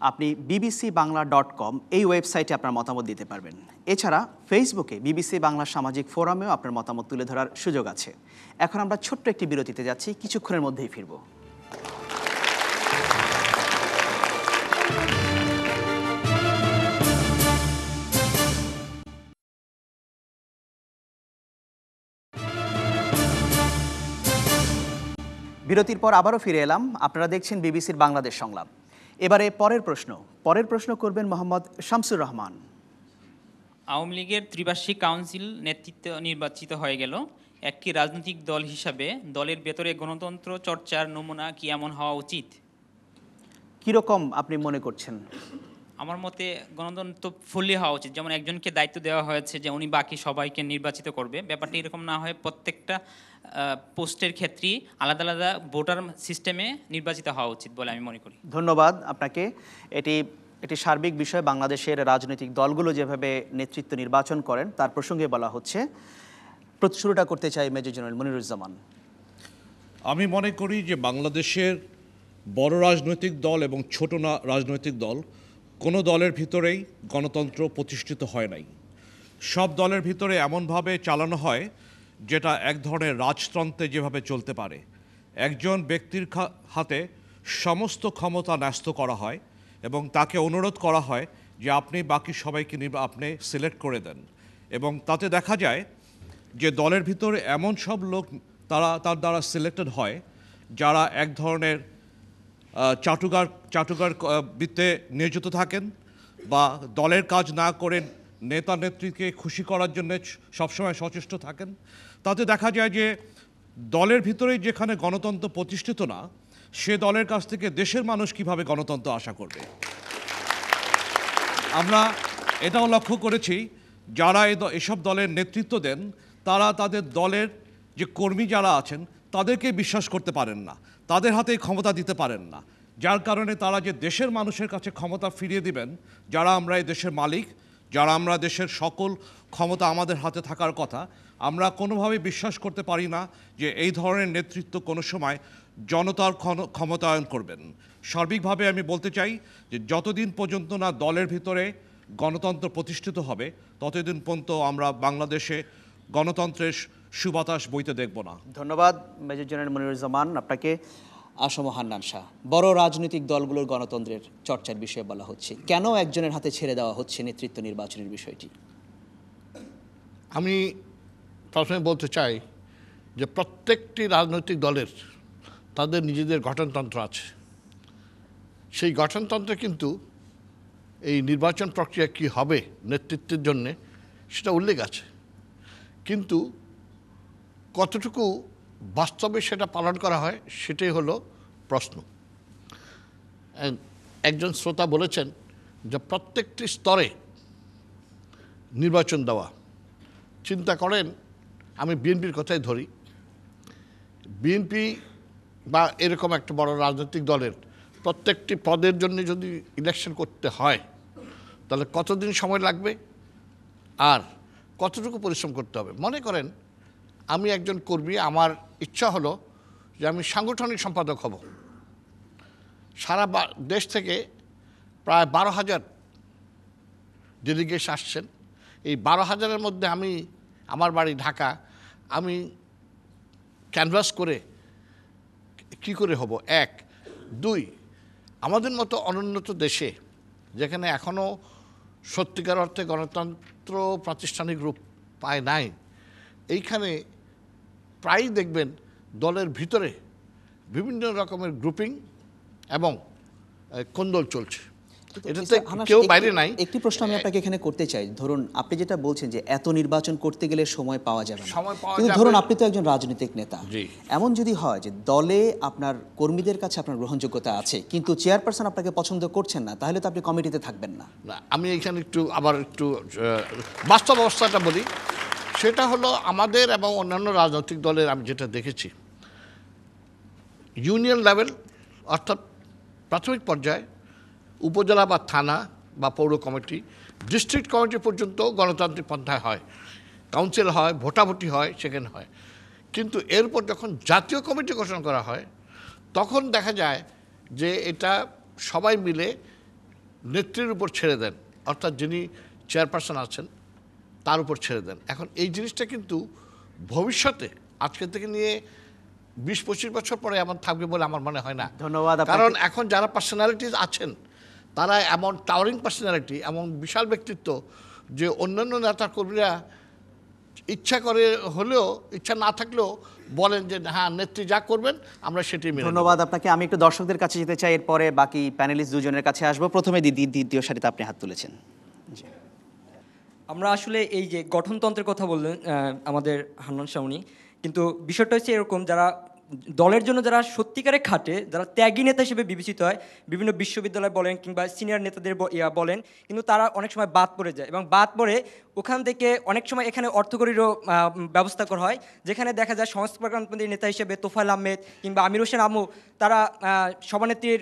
Speaker 1: আপনি bbcbangla.com এই ওয়েবসাইটে আপনার মতামত দিতে পারবেন। এছাড়া ফেসবুকে বিবিসি বাংলা সামাজিক ফোরামেও আপনার মতামত তুলে ধরার সুযোগ আছে। এখন আমরা ছোট্ট একটি বিরতিতে যাচ্ছি, কিছুক্ষণের মধ্যেই ফিরব। বিরতির পর আবারও ফিরে এলাম। আপনারা দেখছেন বিবিসির বাংলাদেশ সংলাপ। এবারে পরের প্রশ্ন করবেন মোহাম্মদ শামসুর রহমান।
Speaker 15: আওয়ামী লীগের ত্রিবার্ষিক কাউন্সিল নেতৃত্ব নির্বাচিত হয়ে গেল। একটি রাজনৈতিক দল হিসাবে দলের ভেতরে গণতন্ত্র চর্চার নমুনা কি এমন হওয়া উচিত?
Speaker 1: কীরকম আপনি মনে করছেন?
Speaker 15: আমার মতে গণতন্ত্র ফুললি হওয়া উচিত। যেমন একজনকে দায়িত্ব দেওয়া হয়েছে যে উনি বাকি সবাইকে নির্বাচিত করবে, ব্যাপারটা এরকম না হয় প্রত্যেকটা পোস্টের ক্ষেত্রেই আলাদা আলাদা ভোটার সিস্টেমে নির্বাচিত হওয়া উচিত বলে আমি মনে করি।
Speaker 1: ধন্যবাদ আপনাকে। এটি সার্বিক বিষয়, বাংলাদেশের রাজনৈতিক দলগুলো যেভাবে নেতৃত্ব নির্বাচন করেন তার প্রসঙ্গে বলা হচ্ছে। শুরুটা করতে চাই মেজর জেনারেল মনিরুজ্জামান।
Speaker 4: আমি মনে করি যে বাংলাদেশের বড় রাজনৈতিক দল এবং ছোট রাজনৈতিক দল, কোনো দলের ভিতরেই গণতন্ত্র প্রতিষ্ঠিত হয় নাই। সব দলের ভিতরে এমনভাবে চালানো হয় যেটা এক ধরনের রাজতন্ত্রে যেভাবে চলতে পারে। একজন ব্যক্তির হাতে সমস্ত ক্ষমতা ন্যস্ত করা হয় এবং তাকে অনুরোধ করা হয় যে আপনি বাকি সবাইকে আপনি সিলেক্ট করে দেন। এবং তাতে দেখা যায় যে দলের ভিতরে এমন সব লোক তার দ্বারা সিলেক্টেড হয় যারা এক ধরনের চাটুকার বৃত্তে নিয়োজিত থাকেন বা দলের কাজ না করে নেতা নেত্রীকে খুশি করার জন্য সবসময় সচেষ্ট থাকেন। তাতে দেখা যায় যে দলের ভিতরেই যেখানে গণতন্ত্র প্রতিষ্ঠিত না, সে দলের কাছ থেকে দেশের মানুষ কিভাবে গণতন্ত্র আশা করবে। আমরা এটাও লক্ষ্য করেছি, যারা এসব দলের নেতৃত্ব দেন তারা তাদের দলের যে কর্মী যারা আছেন তাদেরকে বিশ্বাস করতে পারেন না, তাদের হাতে ক্ষমতা দিতে পারেন না, যার কারণে তারা যে দেশের মানুষের কাছে ক্ষমতা ফিরিয়ে দিবেন, যারা আমরা এই দেশের মালিক, যারা আমরা দেশের সকল ক্ষমতা আমাদের হাতে থাকার কথা, আমরা কোনোভাবেই বিশ্বাস করতে পারি না যে এই ধরনের নেতৃত্ব কোনো সময় জনতার ক্ষমতায়ন করবেন। সার্বিকভাবে আমি বলতে চাই যে যতদিন পর্যন্ত না দলের ভিতরে গণতন্ত্র প্রতিষ্ঠিত হবে ততদিন পর্যন্ত আমরা বাংলাদেশে গণতন্ত্রের সুবাতাস বইতে দেখব না।
Speaker 1: ধন্যবাদ মেজর জেনারেল মনিরুজ্জামান আপনাকে। আসম হান্নান শাহ, বড় রাজনৈতিক দলগুলোর গণতন্ত্রের চর্চার বিষয়ে বলা হচ্ছে, কেন একজনের হাতে ছেড়ে দেওয়া হচ্ছে নেতৃত্ব নির্বাচনের বিষয়টি?
Speaker 10: আমি প্রথমে বলতে চাই যে প্রত্যেকটি রাজনৈতিক দলের তাদের নিজেদের গঠনতন্ত্র আছে। সেই গঠনতন্ত্রে কিন্তু এই নির্বাচন প্রক্রিয়া কী হবে নেতৃত্বের জন্যে সেটা উল্লেখ আছে, কিন্তু কতটুকু বাস্তবে সেটা পালন করা হয় সেটাই হলো প্রশ্ন। একজন শ্রোতা বলেছেন যে প্রত্যেকটি স্তরে নির্বাচন দেওয়া। চিন্তা করেন, আমি বিএনপির কথাই ধরি, বিএনপি বা এরকম একটা বড় রাজনৈতিক দলের প্রত্যেকটি পদের জন্য যদি ইলেকশন করতে হয় তাহলে কতদিন সময় লাগবে আর কতটুকু পরিশ্রম করতে হবে। মনে করেন আমি একজন কর্মী, আমার ইচ্ছা হলো যে আমি সাংগঠনিক সম্পাদক হব। সারা দেশ থেকে প্রায় 12,000 ডেলিগেশন আসছেন। এই 12,000-এর মধ্যে আমি, আমার বাড়ি ঢাকা, আমি ক্যানভাস করে কি করে হব? 1, 2, আমাদের মতো অনুন্নত দেশে যেখানে এখনও সত্যিকার অর্থে গণতন্ত্র প্রাতিষ্ঠানিক রূপ পায় নাই, এইখানে প্রায়ই দেখবেন দলের ভিতরে বিভিন্ন রকমের গ্রুপিং এবং কোন্দল চলছে। এটাতে কেউ বাইরে নাই।
Speaker 1: একটি প্রশ্ন আমি আপনাকে এখানে করতে চাই। ধরুন আপনি যেটা বলছেন যে এত নির্বাচন করতে গেলে সময় পাওয়া যাবে না, কিন্তু ধরুন আপনি তো একজন রাজনৈতিক নেতা, এমন যদি হয় যে দলে আপনার কর্মীদের কাছে আপনার গ্রহণযোগ্যতা আছে কিন্তু চেয়ারপারসন আপনাকে পছন্দ করছেন না, তাহলে তো আপনি কমিটিতে থাকবেন না।
Speaker 10: আমি এখানে আবার একটু বাস্তব অবস্থাটা বলি। সেটা হলো আমাদের এবং অন্যান্য রাজনৈতিক দলের আমি যেটা দেখেছি, ইউনিয়ন লেভেল অর্থাৎ প্রাথমিক পর্যায়ে উপজেলা বা থানা বা পৌর কমিটি, ডিস্ট্রিক্ট কমিটি পর্যন্ত গণতান্ত্রিক পন্থায় হয়, কাউন্সিল হয়, ভোটাভুটি হয়, সেখানে হয়। কিন্তু এরপর যখন জাতীয় কমিটি গঠন করা হয় তখন দেখা যায় যে এটা সবাই মিলে নেত্রীর উপর ছেড়ে দেন, অর্থাৎ যিনি চেয়ারপারসন আছেন তার উপর ছেড়ে দেন। এখন এই জিনিসটা কিন্তু ভবিষ্যতে আজকে থেকে নিয়ে 20-25 বছর পরে এমন থাকবে বলে আমার মনে হয় না।
Speaker 1: ধন্যবাদ।
Speaker 10: কারণ এখন যারা পার্সোনালিটিস আছেন তারা এমন টাওয়ারিং পার্সোনালিটি, এমন বিশাল ব্যক্তিত্ব যে অন্যান্য নেতা কর্মীরা ইচ্ছা করে হলেও, ইচ্ছা না থাকলেও বলেন যে হ্যাঁ নেত্রী যা করবেন আমরা সেটাই মেনে নেব।
Speaker 1: ধন্যবাদ আপনাকে। আমি একটু দর্শকদের কাছে যেতে চাই, এরপরে বাকি প্যানেলিস্ট দুজনের কাছে আসবো। প্রথমে দ্বিতীয় সারিতে আপনি হাত তুলেছেন।
Speaker 16: আমরা আসলে এই যে গঠনতন্ত্রের কথা বললেন আমাদের হান্নান শাহ উনি, কিন্তু বিষয়টা হচ্ছে এরকম, যারা দলের জন্য যারা সত্যিকারে খাটে, যারা ত্যাগী নেতা হিসেবে বিবেচিত হয়, বিভিন্ন বিশ্ববিদ্যালয় বলেন কিংবা সিনিয়র নেতাদের বলেন, কিন্তু তারা অনেক সময় বাদ পড়ে যায় এবং বাদ পড়ে ওখান থেকে অনেক সময় এখানে অর্থকরীরও ব্যবস্থা করা হয়, যেখানে দেখা যায় সংস্কারপন্থী নেতা হিসেবে তোফায়েল আহমেদ কিংবা আমির হোসেন আমু তারা সভানেত্রীর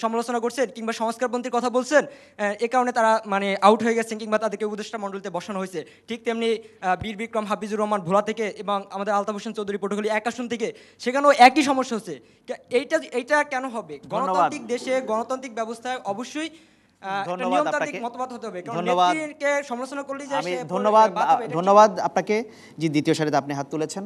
Speaker 16: সমালোচনা করছেন কিংবা সংস্কারপন্থীর কথা বলছেন, এ কারণে তারা মানে আউট হয়ে গেছেন কিংবা তাদেরকে উপদেষ্টা মণ্ডলীতে বসানো হয়েছে। ঠিক তেমনি বীর বিক্রম হাফিজুর রহমান ভোলা থেকে এবং আমাদের আলতাফ হোসেন চৌধুরী পটুখালী 1 আসন থেকে, সেখানেও একই সমস্যা হচ্ছে। এইটা কেন হবে? গণতান্ত্রিক দেশে, গণতান্ত্রিক ব্যবস্থায় অবশ্যই
Speaker 1: ধন্যবাদ আপনাকে। জি, দ্বিতীয় সারিতে আপনি হাত তুলেছেন।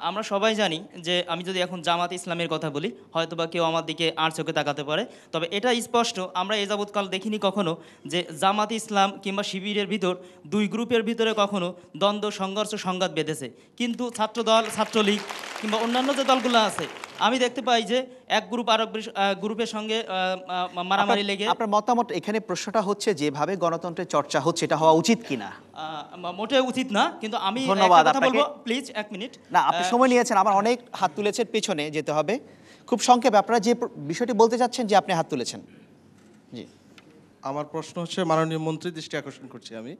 Speaker 17: আমরা সবাই জানি যে আমি যদি এখন জামাত ইসলামের কথা বলি হয়তোবা কেউ আমার দিকে আর চোখে তাকাতে পারে, তবে এটা স্পষ্ট আমরা এ যাবৎকাল দেখিনি কখনো যে জামাত ইসলাম কিংবা শিবিরের ভিতর দুই গ্রুপের ভিতরে কখনো দ্বন্দ্ব, সংঘর্ষ, সংঘাত বেঁধেছে। কিন্তু ছাত্রদল, ছাত্রলীগ কিংবা অন্যান্য যে দলগুলো আছে আমি দেখতে পাই যে এক গ্রুপ আর গ্রুপের সঙ্গে মারামারি লেগে।
Speaker 1: আপনার মতামত এখানে প্রশ্নটা হচ্ছে যেভাবে গণতন্ত্রের চর্চা হচ্ছে এটা হওয়া উচিত কিনা?
Speaker 17: মোটেও উচিত না, কিন্তু আমি কথা বলবো, প্লিজ 1 মিনিট।
Speaker 1: না, আপনি সময় নিয়েছেন, আমার অনেক হাত তুলেছেন, পেছনে যেতে হবে। খুব সংক্ষেপে আপনারা যে বিষয়টি বলতে চাচ্ছেন, যে আপনি হাত তুলেছেন। জি,
Speaker 18: আমার প্রশ্ন হচ্ছে মাননীয় মন্ত্রীর দৃষ্টি আকর্ষণ করছি আমি,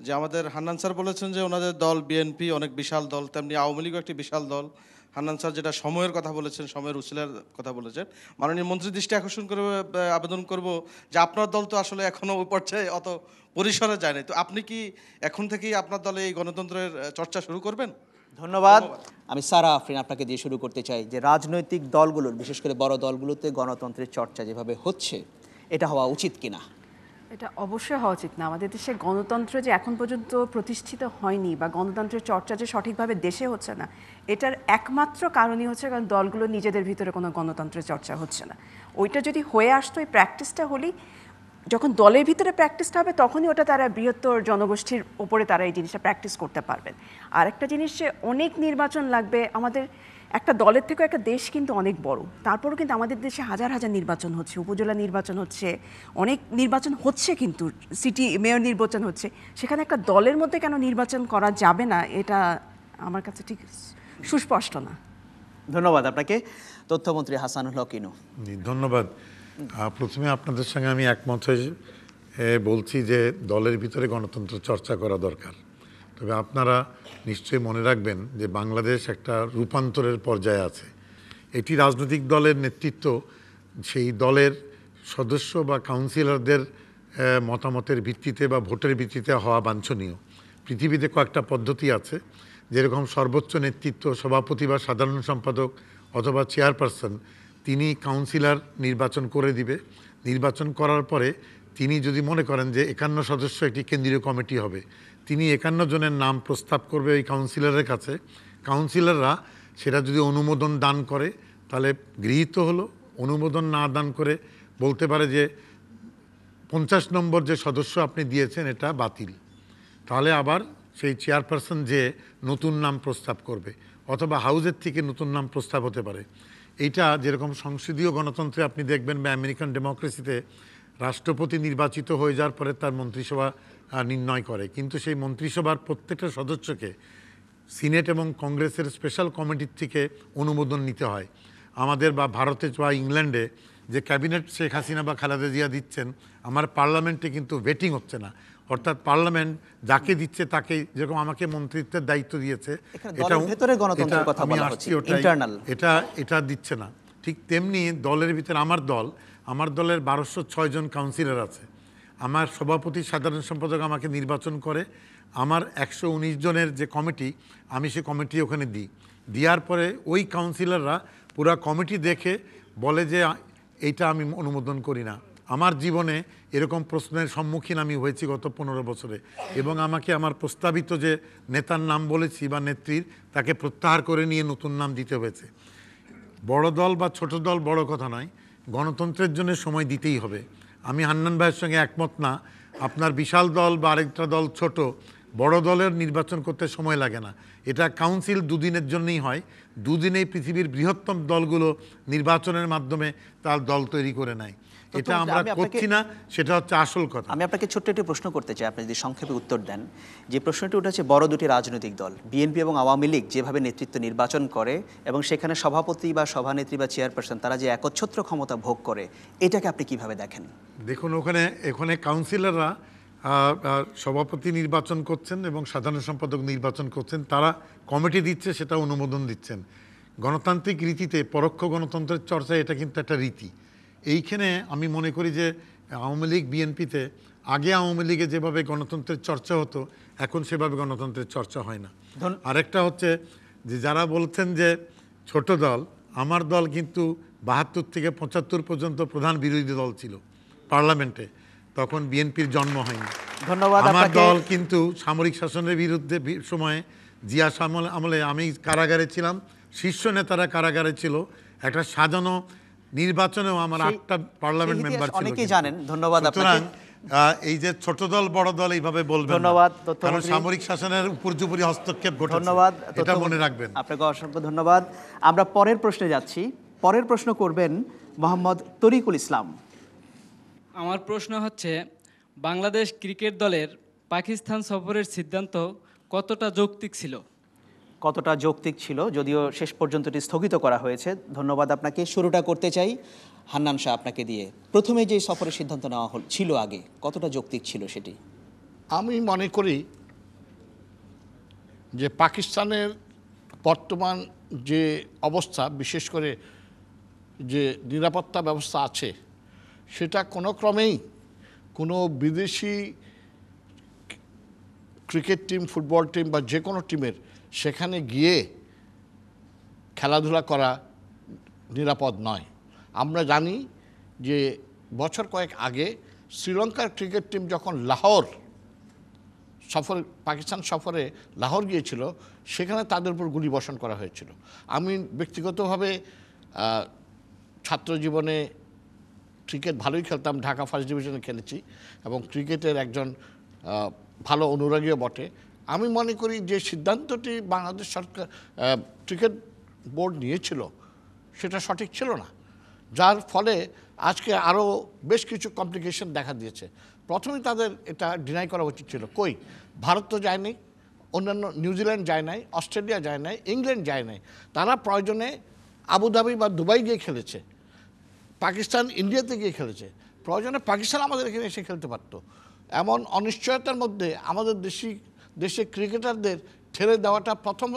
Speaker 18: যে আমাদের হান্নান স্যার বলেছেন যে ওনাদের দল বিএনপি অনেক বিশাল দল, তেমনি আওয়ামী লীগও একটি বিশাল দল। হান্নান স্যার যেটা সময়ের কথা বলেছেন, সময়ের উছিলার কথা বলেছেন, মাননীয় মন্ত্রীর দৃষ্টি আকর্ষণ করে আবেদন করব যে আপনার দল তো আসলে এখনও ওই পর্যায়ে অত পরিসরে যায়নি, তো আপনি কি এখন থেকেই আপনার দলে এই গণতন্ত্রের চর্চা শুরু করবেন?
Speaker 1: ধন্যবাদ। আমি সারা আফরিন আপনাকে দিয়ে শুরু করতে চাই যে রাজনৈতিক দলগুলোর, বিশেষ করে বড় দলগুলোতে গণতন্ত্রের চর্চা যেভাবে হচ্ছে এটা হওয়া উচিত কিনা?
Speaker 3: এটা অবশ্যই হওয়া উচিত না। আমাদের দেশে গণতন্ত্র যে এখন পর্যন্ত প্রতিষ্ঠিত হয়নি বা গণতন্ত্রের চর্চা যে সঠিকভাবে দেশে হচ্ছে না, এটার একমাত্র কারণই হচ্ছে কারণ দলগুলো নিজেদের ভিতরে কোনো গণতন্ত্রের চর্চা হচ্ছে না। ওইটা যদি হয়ে আসতো, এই প্র্যাকটিসটা হলেই, যখন দলের ভিতরে প্র্যাকটিসটা হবে তখনই ওটা তারা বৃহত্তর জনগোষ্ঠীর ওপরে তারা এই জিনিসটা প্র্যাকটিস করতে পারবেন। আর একটা জিনিস যে অনেক নির্বাচন লাগবে, আমাদের একটা দলের থেকেও একটা দেশ কিন্তু অনেক বড়, তারপরও কিন্তু আমাদের দেশে হাজার হাজার নির্বাচন হচ্ছে, উপজেলা নির্বাচন হচ্ছে, অনেক নির্বাচন হচ্ছে, কিন্তু সিটি মেয়র নির্বাচন হচ্ছে। সেখানে একটা দলের মধ্যে কেন নির্বাচন করা যাবে না, এটা আমার কাছে ঠিক সুস্পষ্ট না।
Speaker 1: ধন্যবাদ আপনাকে তথ্যমন্ত্রী হাসানুল হক ইনু।
Speaker 14: ধন্যবাদ। প্রথমে আপনাদের সঙ্গে আমি একমত হয়ে বলছি যে দলের ভিতরে গণতন্ত্র চর্চা করা দরকার। তবে আপনারা নিশ্চয়ই মনে রাখবেন যে বাংলাদেশ একটা রূপান্তরের পর্যায়ে আছে। এটি রাজনৈতিক দলের নেতৃত্ব সেই দলের সদস্য বা কাউন্সিলরদের মতামতের ভিত্তিতে বা ভোটের ভিত্তিতে হওয়া বাঞ্ছনীয়। পৃথিবীতে কয়েকটা পদ্ধতি আছে, যেরকম সর্বোচ্চ নেতৃত্ব, সভাপতি বা সাধারণ সম্পাদক অথবা চেয়ারপারসন, তিনি কাউন্সিলর নির্বাচন করে দিবে। নির্বাচন করার পরে তিনি যদি মনে করেন যে 51 সদস্য একটি কেন্দ্রীয় কমিটি হবে, তিনি 51 জনের নাম প্রস্তাব করবে ওই কাউন্সিলরের কাছে। কাউন্সিলররা সেটা যদি অনুমোদন দান করে তাহলে গৃহীত হলো, অনুমোদন না দান করে বলতে পারে যে 50 নম্বর যে সদস্য আপনি দিয়েছেন এটা বাতিল। তাহলে আবার সেই চেয়ারপারসন যে নতুন নাম প্রস্তাব করবে, অথবা হাউজের থেকে নতুন নাম প্রস্তাব হতে পারে। এইটা যেরকম সংসদীয় গণতন্ত্রে আপনি দেখবেন বা আমেরিকান ডেমোক্রেসিতে রাষ্ট্রপতি নির্বাচিত হয়ে যাওয়ার পরে তার মন্ত্রিসভা নির্ণয় করে, কিন্তু সেই মন্ত্রিসভার প্রত্যেকটা সদস্যকে সিনেট এবং কংগ্রেসের স্পেশাল কমিটির থেকে অনুমোদন নিতে হয়। আমাদের বা ভারতে বা ইংল্যান্ডে যে ক্যাবিনেট শেখ হাসিনা বা খালেদা জিয়া দিচ্ছেন, আমার পার্লামেন্টে কিন্তু ভেটিং হচ্ছে না। অর্থাৎ পার্লামেন্ট যাকে দিচ্ছে তাকে, যেরকম আমাকে মন্ত্রিত্বের দায়িত্ব দিয়েছে, এটা দিচ্ছে না। ঠিক তেমনি দলের ভিতরে আমার দলের 1206 জন কাউন্সিলর আছে। আমার সভাপতি সাধারণ সম্পাদক আমাকে নির্বাচন করে, আমার 119 জনের যে কমিটি, আমি সে কমিটি ওখানে দিই। দেওয়ার পরে ওই কাউন্সিলররা পুরা কমিটি দেখে বলে যে এইটা আমি অনুমোদন করি না। আমার জীবনে এরকম প্রশ্নের সম্মুখীন আমি হয়েছি গত 15 বছরে, এবং আমাকে আমার প্রস্তাবিত যে নেতার নাম বলেছি বা নেত্রীর, তাকে প্রত্যাহার করে নিয়ে নতুন নাম দিতে হয়েছে। বড় দল বা ছোট দল বড় কথা নয়, গণতন্ত্রের জন্য সময় দিতেই হবে। আমি হান্নান ভাইয়ের সঙ্গে একমত না, আপনার বিশাল দল বা আরেকটা দল ছোট, বড় দলের নির্বাচন করতে সময় লাগে না। এটা কাউন্সিল 2 দিনের জন্যই হয়। 2 দিনেই পৃথিবীর বৃহত্তম দলগুলো নির্বাচনের মাধ্যমে তার দল তৈরি করে নেয়। এটা আমরা করছি না, সেটা হচ্ছে আসল কথা।
Speaker 1: আমি আপনাকে ছোট্ট একটি প্রশ্ন করতে চাই, আপনি যদি সংক্ষেপে উত্তর দেন। যে প্রশ্নটি উঠেছে, বড় দুটি রাজনৈতিক দল বিএনপি এবং আওয়ামী লীগ যেভাবে নেতৃত্ব নির্বাচন করে এবং সেখানে সভাপতি বা সভানেত্রী বা চেয়ারপারসন তারা যে একচ্ছত্র ক্ষমতা ভোগ করে, এটাকে আপনি কিভাবে দেখেন?
Speaker 14: দেখুন, ওখানে কাউন্সিলররা সভাপতি নির্বাচন করছেন এবং সাধারণ সম্পাদক নির্বাচন করছেন, তারা কমিটি দিচ্ছে, সেটা অনুমোদন দিচ্ছেন। গণতান্ত্রিক রীতিতে পরোক্ষ গণতন্ত্রের চর্চা, এটা কিন্তু একটা রীতি। এইখানে আমি মনে করি যে আওয়ামী লীগ বিএনপিতে আগে আওয়ামী লীগে যেভাবে গণতন্ত্রের চর্চা হতো, এখন সেভাবে গণতন্ত্রের চর্চা হয় না। আরেকটা হচ্ছে যে যারা বলছেন যে ছোট দল, আমার দল কিন্তু 72 থেকে 75 পর্যন্ত প্রধান বিরোধী দল ছিল পার্লামেন্টে, তখন বিএনপির জন্ম হয়নি।
Speaker 1: ধন্যবাদ।
Speaker 14: আমার দল কিন্তু সামরিক শাসনের বিরুদ্ধে সময়ে জিয়া আমলে আমি কারাগারে ছিলাম, শীর্ষ নেতারা কারাগারে ছিল, একটা সাজানো নির্বাচনেও আমার 8টা পার্লামেন্ট মেম্বার ছিল।
Speaker 1: অনেকেই জানেন। ধন্যবাদ আপনাকে।
Speaker 14: এই যে ছোট দল বড় দল এইভাবে বলবেন,
Speaker 1: ধন্যবাদ।
Speaker 14: কারণ সামরিক শাসনের উপর্যুপরি হস্তক্ষেপ ঘটেছে,
Speaker 1: ধন্যবাদ,
Speaker 14: এটা মনে রাখবেন।
Speaker 1: আপনাকে অসংখ্য ধন্যবাদ। আমরা পরের প্রশ্নে যাচ্ছি। পরের প্রশ্ন করবেন মোহাম্মদ তরিকুল ইসলাম।
Speaker 19: আমার প্রশ্ন হচ্ছে, বাংলাদেশ ক্রিকেট দলের পাকিস্তান সফরের সিদ্ধান্ত কতটা যৌক্তিক ছিল?
Speaker 1: কতটা যৌক্তিক ছিল, যদিও শেষ পর্যন্ত এটি স্থগিত করা হয়েছে। ধন্যবাদ আপনাকে। শুরুটা করতে চাই হান্নান শাহ আপনাকে দিয়ে। প্রথমে যে সফরের সিদ্ধান্ত নেওয়া ছিল আগে, কতটা যৌক্তিক ছিল সেটি?
Speaker 10: আমি মনে করি যে পাকিস্তানের বর্তমান যে অবস্থা, বিশেষ করে যে নিরাপত্তা ব্যবস্থা আছে, সেটা কোনো ক্রমেই কোনো বিদেশি ক্রিকেট টিম, ফুটবল টিম বা যে কোনো টিমের সেখানে গিয়ে খেলাধুলা করা নিরাপদ নয়। আমরা জানি যে বছর কয়েক আগে শ্রীলঙ্কার ক্রিকেট টিম যখন লাহোর সফর পাকিস্তান সফরে লাহোর গিয়েছিল, সেখানে তাদের উপর গুলি বর্ষণ করা হয়েছিল। আমি ব্যক্তিগতভাবে ছাত্র জীবনে ক্রিকেট ভালোই খেলতাম, ঢাকা ফার্স্ট ডিভিশনে খেলেছি এবং ক্রিকেটের একজন ভালো অনুরাগীও বটে। আমি মনে করি যে সিদ্ধান্তটি বাংলাদেশ সরকার ক্রিকেট বোর্ড নিয়েছিল সেটা সঠিক ছিল না, যার ফলে আজকে আরও বেশ কিছু কমপ্লিকেশন দেখা দিয়েছে। প্রথমেই তাদের এটা ডিনাই করা উচিত ছিল। কই, ভারত তো যায়নি, অন্যান্য নিউজিল্যান্ড যায় নাই, অস্ট্রেলিয়া যায় নাই, ইংল্যান্ড যায় নাই। তারা প্রয়োজনে আবুধাবি বা দুবাই গিয়ে খেলেছে, পাকিস্তান ইন্ডিয়াতে গিয়ে খেলেছে, প্রয়োজনে পাকিস্তান আমাদের এখানে এসে খেলতে পারত। এমন অনিশ্চয়তার মধ্যে আমাদের দেশে ক্রিকেটারদের ঠেলে দেওয়াটা প্রথম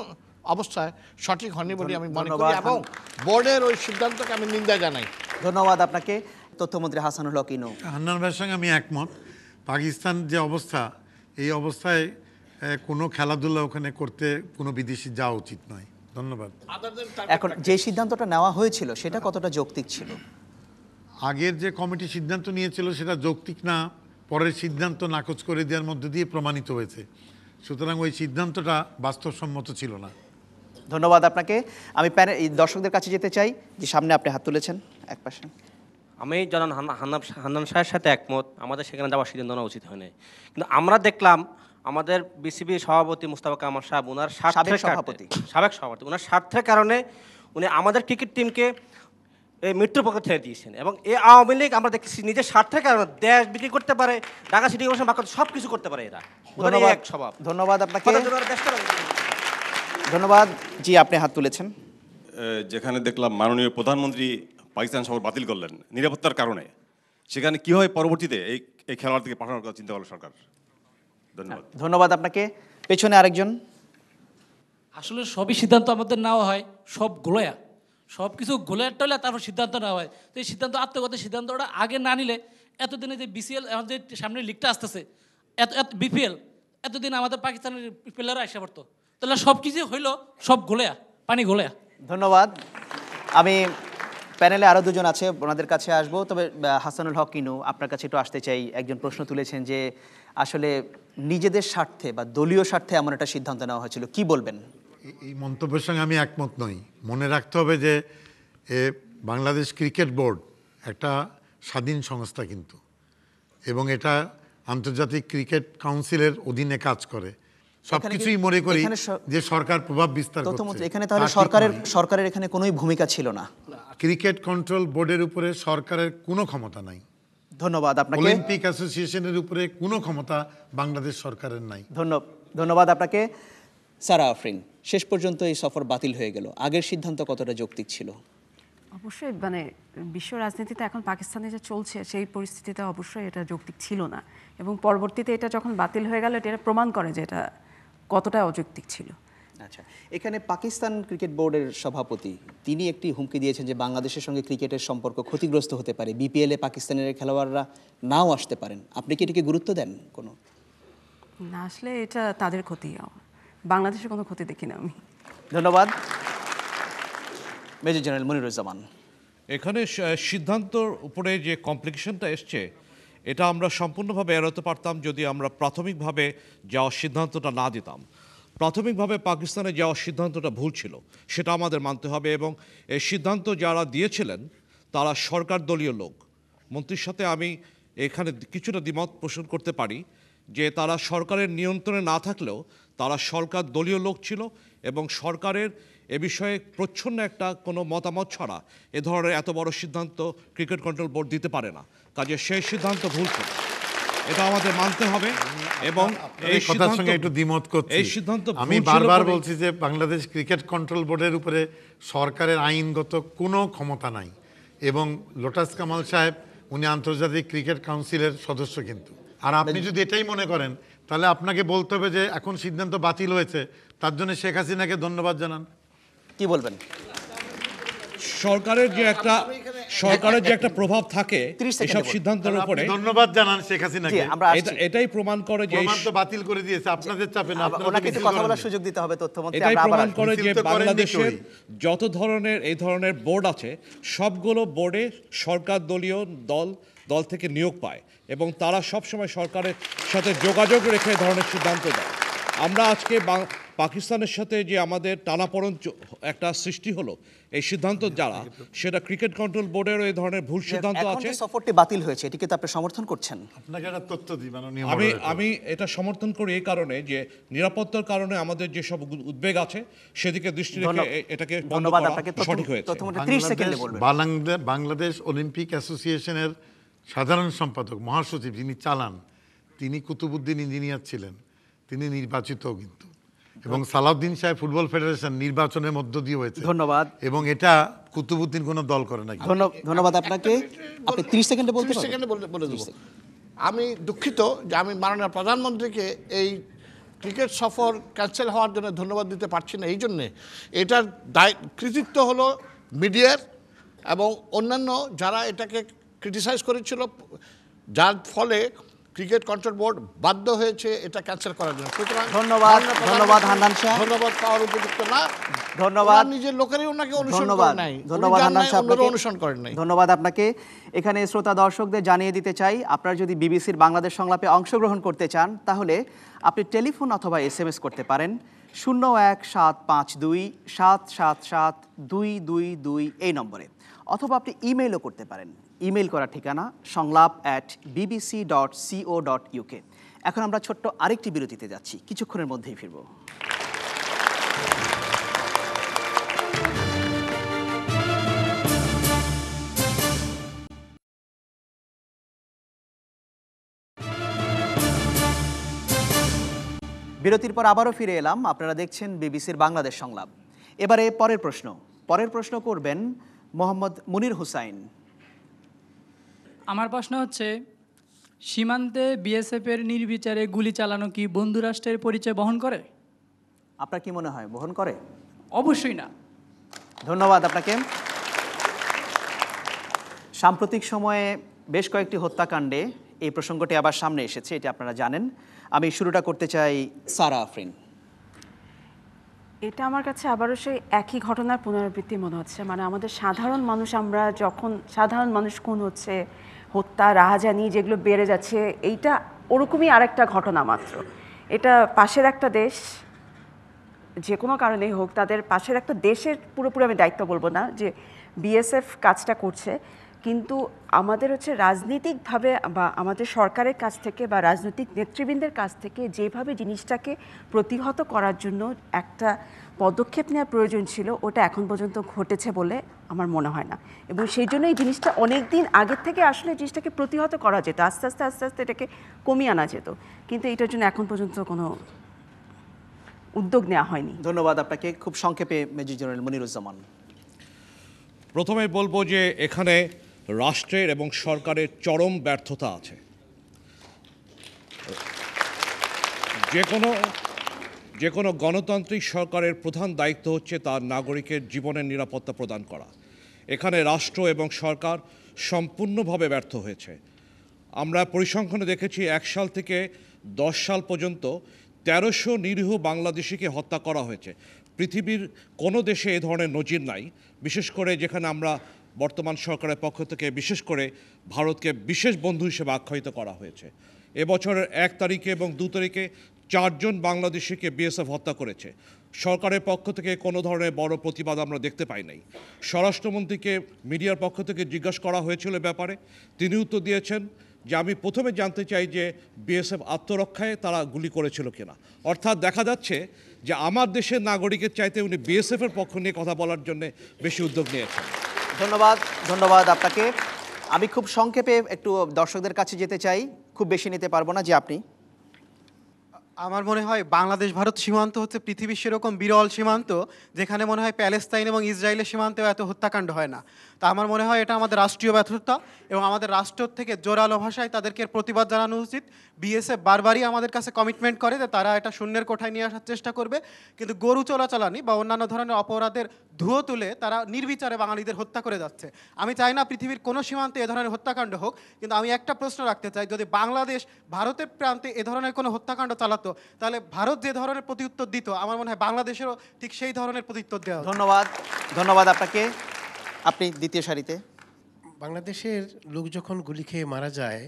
Speaker 10: অবস্থায় সঠিক হয়নি বলে আমি মনে করি এবং বোর্ডের ওই সিদ্ধান্তকে আমি নিন্দা জানাই।
Speaker 1: ধন্যবাদ আপনাকে তথ্যমন্ত্রী হাসানুল হক ইনু।
Speaker 14: হান্নান ভাইয়ের সঙ্গে আমি একমত। পাকিস্তান যে অবস্থা, এই অবস্থায় কোনো খেলাধুলা ওখানে করতে কোনো বিদেশি যাওয়া উচিত নয়। ধন্যবাদ।
Speaker 1: এখন যে সিদ্ধান্তটা নেওয়া হয়েছিল সেটা কতটা যৌক্তিক ছিল?
Speaker 14: আগের যে কমিটি সিদ্ধান্ত নিয়েছিল সেটা যৌক্তিক না, পরের সিদ্ধান্ত নাকচ করে দেওয়ার মধ্য দিয়ে প্রমাণিত হয়েছে। সুতরাং ওই সিদ্ধান্তটা বাস্তবসম্মত ছিল না।
Speaker 1: ধন্যবাদ আপনাকে। আমি দর্শকদের কাছে যেতে চাই, যে সামনে আপনি হাত তুলেছেন এক পাশে।
Speaker 20: আমি জানান হান্নান সাহের সাথে একমত, আমাদের সেখানে যাওয়ার সিদ্ধান্ত নেওয়া উচিত হয়নি। কিন্তু আমরা দেখলাম আমাদের বিসিবি সভাপতি মুস্তাফা কামাল সাহেব, ওনার সাবেক সভাপতি, ওনার স্বার্থের কারণে উনি আমাদের ক্রিকেট টিমকে এই মৃত্যুর পক্ষে ঠেলে দিয়েছেন। এবং এই আওয়ামী লীগ আমরা দেখছি নিজের স্বার্থের কারণে দেশ বিক্রি করতে পারে, ঢাকা সিটি কর্পোরেশন বাকি সব কিছু করতে পারে এরা।
Speaker 1: ধন্যবাদ আপনাকে। ধন্যবাদ। জি, আপনি হাত তুলেছেন।
Speaker 21: যেখানে দেখলাম মাননীয় প্রধানমন্ত্রী পাকিস্তান সফর বাতিল করলেন নিরাপত্তার কারণে, সেখানে কি হয় পরবর্তীতে এই খেলোয়াড়দেরকে পাঠানোর কথা চিন্তা করলো সরকার? ধন্যবাদ।
Speaker 1: ধন্যবাদ আপনাকে। পেছনে আরেকজন।
Speaker 22: আসলে সবই সিদ্ধান্ত আমাদের নেওয়া হয় সব গোলয়া, সব কিছু গোলের টলে তারপর সিদ্ধান্ত নেওয়া হয়। তো এই সিদ্ধান্ত আত্মগত সিদ্ধান্তটা আগে না নিলে এতদিনে যে বিসিএল আমাদের সামনে লিগটা আসতেছে, বিপিএল, এতদিন আমাদের পাকিস্তানের প্লেয়াররা আসা পড়তো, তাহলে সব কিছু হইলো সব গোলয়া, পানি গোলয়া।
Speaker 1: ধন্যবাদ। আমি প্যানেলে আরও দুজন আছে, ওনাদের কাছে আসবো। তবে হাসানুল হক ইনু, আপনার কাছে একটু আসতে চাই। একজন প্রশ্ন তুলেছেন যে আসলে নিজেদের স্বার্থে বা দলীয় স্বার্থে এমন একটা সিদ্ধান্ত নেওয়া হয়েছিল, কি বলবেন?
Speaker 14: এই মন্তব্যের সঙ্গে আমি একমত নই। মনে রাখতে হবে যে বাংলাদেশ ক্রিকেট বোর্ড একটা স্বাধীন সংস্থা কিন্তু, এবং এটা আন্তর্জাতিক ক্রিকেট কাউন্সিলের অধীনে কাজ করে। সবকিছুই মনে করি যে সরকার প্রভাব বিস্তার করছে।
Speaker 1: এখানে তাহলে সরকারের এখানে কোনোই ভূমিকা ছিল না।
Speaker 14: ক্রিকেট কন্ট্রোল বোর্ডের উপরে সরকারের কোনো ক্ষমতা নাই।
Speaker 1: ধন্যবাদ আপনাকে।
Speaker 14: অলিম্পিক অ্যাসোসিয়েশনের উপরে কোনো ক্ষমতা বাংলাদেশ সরকারের নাই।
Speaker 1: ধন্যবাদ আপনাকে। সারা আফরিন, শেষ পর্যন্ত এই সফর বাতিল হয়ে গেল, আগের সিদ্ধান্ত কতটা যৌক্তিক ছিল?
Speaker 3: অবশ্যই মানে বিশ্ব রাজনীতিতে এখন পাকিস্তানে যে চলছে সেই পরিস্থিতিতে অবশ্যই এটা যৌক্তিক ছিল না, এবং পরবর্তীতে এটা যখন বাতিল হয়ে গেল এটা প্রমাণ করে যে এটা কতটা অযৌক্তিক ছিল।
Speaker 1: আচ্ছা, এখানে পাকিস্তান ক্রিকেট বোর্ডের সভাপতি তিনি একটি হুমকি দিয়েছেন যে বাংলাদেশের সঙ্গে ক্রিকেটের সম্পর্ক ক্ষতিগ্রস্ত হতে পারে, বিপিএলে পাকিস্তানের খেলোয়াড়রা নাও আসতে পারেন। আপনি কি এটাকে গুরুত্ব দেন? কোনো
Speaker 3: না, আসলে এটা তাদের ক্ষতি, বাংলাদেশের কোনো ক্ষতি দেখি না আমি।
Speaker 1: ধন্যবাদ। মেজর জেনারেল মনিরুজ্জামান,
Speaker 4: এখানে সিদ্ধান্তর উপরে যে কমপ্লিকেশনটা এসছে এটা আমরা সম্পূর্ণভাবে এড়াতে পারতাম যদি আমরা প্রাথমিকভাবে যাওয়ার সিদ্ধান্তটা না দিতাম। প্রাথমিকভাবে পাকিস্তানে যাওয়ার সিদ্ধান্তটা ভুল ছিল, সেটা আমাদের মানতে হবে। এবং এই সিদ্ধান্ত যারা দিয়েছিলেন তারা সরকার দলীয় লোক। মন্ত্রীর সাথে আমি এখানে কিছুটা দ্বিমত পোষণ করতে পারি যে তারা সরকারের নিয়ন্ত্রণে না থাকলেও তারা সরকার দলীয় লোক ছিল, এবং সরকারের এ বিষয়ে প্রচ্ছন্ন একটা কোনো মতামত ছাড়া এ ধরনের এত বড় সিদ্ধান্ত ক্রিকেট কন্ট্রোল বোর্ড দিতে পারে না। কাজে সেই সিদ্ধান্ত ভুল ছিল, এটা আমাদের মানতে হবে। এবং এই
Speaker 14: কথার সঙ্গে একটু দ্বিমত করছি।
Speaker 4: এই সিদ্ধান্ত
Speaker 14: আমি বারবার বলছি যে বাংলাদেশ ক্রিকেট কন্ট্রোল বোর্ডের উপরে সরকারের আইনগত কোনো ক্ষমতা নাই, এবং লোটাস কামাল সাহেব উনি আন্তর্জাতিক ক্রিকেট কাউন্সিলের সদস্য কিন্তু। আর আপনি যদি এটাই মনে করেন তাহলে আপনাকে বলতে হবে যে এখন সিদ্ধান্ত বাতিল হয়েছে, তার জন্য শেখ হাসিনাকে ধন্যবাদ জানান।
Speaker 1: কি বলবেন?
Speaker 4: সরকারের যে একটা প্রভাব থাকে এসব সিদ্ধান্তের উপরে,
Speaker 14: ধন্যবাদ জানান শেখ হাসিনাকে।
Speaker 4: এটাই প্রমাণ করে যে
Speaker 14: বাতিল করে দিয়েছে, আপনাদের চাপে না,
Speaker 1: ওনাকে একটু কথা বলার সুযোগ দিতে হবে তথ্যমন্ত্রী।
Speaker 4: এটাই প্রমাণ করে যে বাংলাদেশের যত ধরনের এই ধরনের বোর্ড আছে সবগুলো বোর্ডে সরকার দলীয় দল দল থেকে নিয়োগ পায় এবং তারা সবসময় সরকারের সাথে যোগাযোগ রেখে এ ধরনের সিদ্ধান্ত দেয়। আমরা আজকে পাকিস্তানের সাথে যে আমাদের টানাপোড়েন একটা সৃষ্টি হলো এই সিদ্ধান্ত যারা, সেটা ক্রিকেট কন্ট্রোল বোর্ডেরও এই ধরনের ভুল সিদ্ধান্ত আছে।
Speaker 1: সফরটি বাতিল হয়েছে, এটিকে তো আপনি সমর্থন করছেন?
Speaker 14: আপনাকে একটা তথ্য দিই মাননীয়
Speaker 4: আমি এটা সমর্থন করি এই কারণে যে নিরাপত্তার কারণে আমাদের যে সব উদ্বেগ আছে সেদিকে দৃষ্টি রেখে এটাকে বন্ধ করা সঠিক হয়েছে।
Speaker 14: বাংলাদেশ অলিম্পিক অ্যাসোসিয়েশনের সাধারণ সম্পাদক মহাসচিব যিনি চালান, তিনি কুতুবুদ্দিন ইঞ্জিনিয়ার ছিলেন, তিনি নির্বাচিত কিন্তু, এবং সালাউদ্দিন সাহেব ফুটবল ফেডারেশন নির্বাচনের মধ্য দিয়ে হয়েছে।
Speaker 1: ধন্যবাদ।
Speaker 14: এবং এটা কুতুবুদ্দিন কোনো দল করে না।
Speaker 1: ধন্যবাদ আপনাকে। আপনি 30 সেকেন্ডে বলতে
Speaker 10: 30 সেকেন্ডে বলে দেব। আমি দুঃখিত যে আমি মাননীয় প্রধানমন্ত্রীকে এই ক্রিকেট সফর ক্যান্সেল হওয়ার জন্য ধন্যবাদ দিতে পারছি না। এই জন্যে এটার কৃতিত্ব হলো মিডিয়ার এবং অন্যান্য যারা এটাকে ক্রিটিসাইজ করেছিল, যার ফলে ক্রিকেট কন্ট্রোল বোর্ড বাধ্য হয়েছে এটা ক্যান্সেল করার জন্য। সুতরাং
Speaker 1: ধন্যবাদ হান্নান শাহ।
Speaker 10: ধন্যবাদ পাওয়ার উপযুক্ত না।
Speaker 1: ধন্যবাদ।
Speaker 10: নিজের লোকেরই ওনাকে অনুসরণ করে নাই।
Speaker 1: ধন্যবাদ হান্নান শাহ,
Speaker 10: অনুসরণ করেন নাই।
Speaker 1: ধন্যবাদ আপনাকে। এখানে শ্রোতা দর্শকদের জানিয়ে দিতে চাই, আপনারা যদি বিবিসির বাংলাদেশ সংলাপে অংশগ্রহণ করতে চান তাহলে আপনি টেলিফোন অথবা SMS করতে পারেন 01752 এই নম্বরে, অথবা আপনি ইমেইলও করতে পারেন। ইমেইল করার ঠিকানা সংলাপ@bbc.co.uk। এখন আমরা ছোট্ট আরেকটি বিরতিতে যাচ্ছি, কিছুক্ষণের মধ্যেই ফিরব। বিরতির পর আবারও ফিরে এলাম। আপনারা দেখছেন বিবিসির বাংলাদেশ সংলাপ। এবারে পরের প্রশ্ন করবেন মোহাম্মদ মুনির হুসাইন।
Speaker 2: আমার প্রশ্ন হচ্ছে, সীমান্তে বিএসএফের নির্বিচারে গুলি চালানো কি বন্ধু রাষ্ট্রের পরিচয় বহন করে?
Speaker 1: আপনার কি মনে হয় বহন করে?
Speaker 2: অবশ্যই না।
Speaker 1: ধন্যবাদ আপনাকে। সাম্প্রতিক সময়ে বেশ কয়েকটি হত্যাকাণ্ডে এই প্রসঙ্গটি আবার সামনে এসেছে, এটি আপনারা জানেন। আমি শুরুটা করতে চাই সারা আফরিন।
Speaker 3: এটা আমার কাছে আবারও সেই একই ঘটনার পুনরাবৃত্তি মনে হচ্ছে। মানে আমাদের সাধারণ মানুষ, আমরা যখন সাধারণ মানুষ খুন হচ্ছে, হত্যা, রাহাজানি যেগুলো বেড়ে যাচ্ছে, এইটা ওরকমই আরেকটা ঘটনা মাত্র। এটা পাশের একটা দেশ, যে কোনো কারণেই হোক, তাদের পাশের একটা দেশের পুরোপুরি আমি দায়িত্ব বলবো না যে বিএসএফ কাজটা করছে, কিন্তু আমাদের হচ্ছে রাজনীতিকভাবে বা আমাদের সরকারের কাছ থেকে বা রাজনৈতিক নেতৃবৃন্দের কাছ থেকে যেভাবে জিনিসটাকে প্রতিহত করার জন্য একটা পদক্ষেপ নেওয়ার প্রয়োজন ছিল, ওটা এখন পর্যন্ত ঘটেছে বলে আমার মনে হয় না। এবং সেই জন্য এই জিনিসটা অনেক দিন আগের থেকে আসলে জিনিসটাকে প্রতিহত করা যেত, আস্তে আস্তে এটাকে কমিয়ে আনা যেত, কিন্তু এটার জন্য এখন পর্যন্ত কোনো উদ্যোগ নেওয়া হয়নি।
Speaker 1: ধন্যবাদ আপনাকে। খুব সংক্ষেপে মেজর জেনারেল মনিরুজ্জামান।
Speaker 4: প্রথমে বলবো যে এখানে রাষ্ট্রের এবং সরকারের চরম ব্যর্থতা আছে। যে কোনো গণতান্ত্রিক সরকারের প্রধান দায়িত্ব হচ্ছে তার নাগরিকের জীবনের নিরাপত্তা প্রদান করা। এখানে রাষ্ট্র এবং সরকার সম্পূর্ণভাবে ব্যর্থ হয়েছে। আমরা পরিসংখ্যানে দেখেছি 1 সাল থেকে 10 সাল পর্যন্ত 1300 নিরীহ বাংলাদেশিকে হত্যা করা হয়েছে। পৃথিবীর কোনো দেশে এ ধরনের নজির নাই, বিশেষ করে যেখানে আমরা বর্তমান সরকারের পক্ষ থেকে বিশেষ করে ভারতকে বিশেষ বন্ধু হিসেবে আখ্যায়িত করা হয়েছে। এবছরের 1 তারিখে এবং 2 তারিখে 4 জন বাংলাদেশিকে বিএসএফ হত্যা করেছে। সরকারের পক্ষ থেকে কোনো ধরনের বড় প্রতিবাদ আমরা দেখতে পাই নাই। স্বরাষ্ট্রমন্ত্রীকে মিডিয়ার পক্ষ থেকে জিজ্ঞাসা করা হয়েছিল ব্যাপারে, তিনি উত্তর দিয়েছেন যে আমি প্রথমে জানতে চাই যে বিএসএফ আত্মরক্ষায় তারা গুলি করেছিল কিনা। অর্থাৎ দেখা যাচ্ছে যে আমার দেশের নাগরিকের চাইতে উনি বিএসএফের পক্ষ নিয়ে কথা বলার জন্য বেশি উদ্যোগ নিয়েছেন।
Speaker 1: ধন্যবাদ আপনাকে। আমি খুব সংক্ষেপে একটু দর্শকদের কাছে যেতে চাই, খুব বেশি নিতে পারবো না। যে আপনি?
Speaker 5: আমার মনে হয় বাংলাদেশ ভারত সীমান্ত হচ্ছে পৃথিবীর সেরকম বিরল সীমান্ত যেখানে মনে হয় প্যালেস্তাইন এবং ইসরায়েলের সীমান্তেও এত হত্যাকাণ্ড হয় না। তা আমার মনে হয় এটা আমাদের রাষ্ট্রীয় ব্যর্থতা এবং আমাদের রাষ্ট্র থেকে জোরালো ভাষায় তাদেরকে প্রতিবাদ জানানো উচিত। বিএসএফ বারবারই আমাদের কাছে কমিটমেন্ট করে যে তারা এটা শূন্যের কোঠায় নিয়ে আসার চেষ্টা করবে, কিন্তু গরু চোরাচালানি বা অন্যান্য ধরনের অপরাধের ধুয়ো তুলে তারা নির্বিচারে বাঙালিদের হত্যা করে যাচ্ছে। আমি চাই না পৃথিবীর কোনো সীমান্তে এ ধরনের হত্যাকাণ্ড হোক, কিন্তু আমি একটা প্রশ্ন রাখতে চাই, যদি বাংলাদেশ ভারতের প্রান্তে এ ধরনের কোনো হত্যাকাণ্ড চালাতো তাহলে ভারত যে ধরনের প্রত্যুত্তর দিত আমার মনে হয় বাংলাদেশেরও ঠিক সেই ধরনের প্রত্যুত্তর দেওয়া।
Speaker 1: ধন্যবাদ আপনাকে। আপনি দ্বিতীয় সারিতে।
Speaker 6: বাংলাদেশের লোক যখন গুলি খেয়ে মারা যায়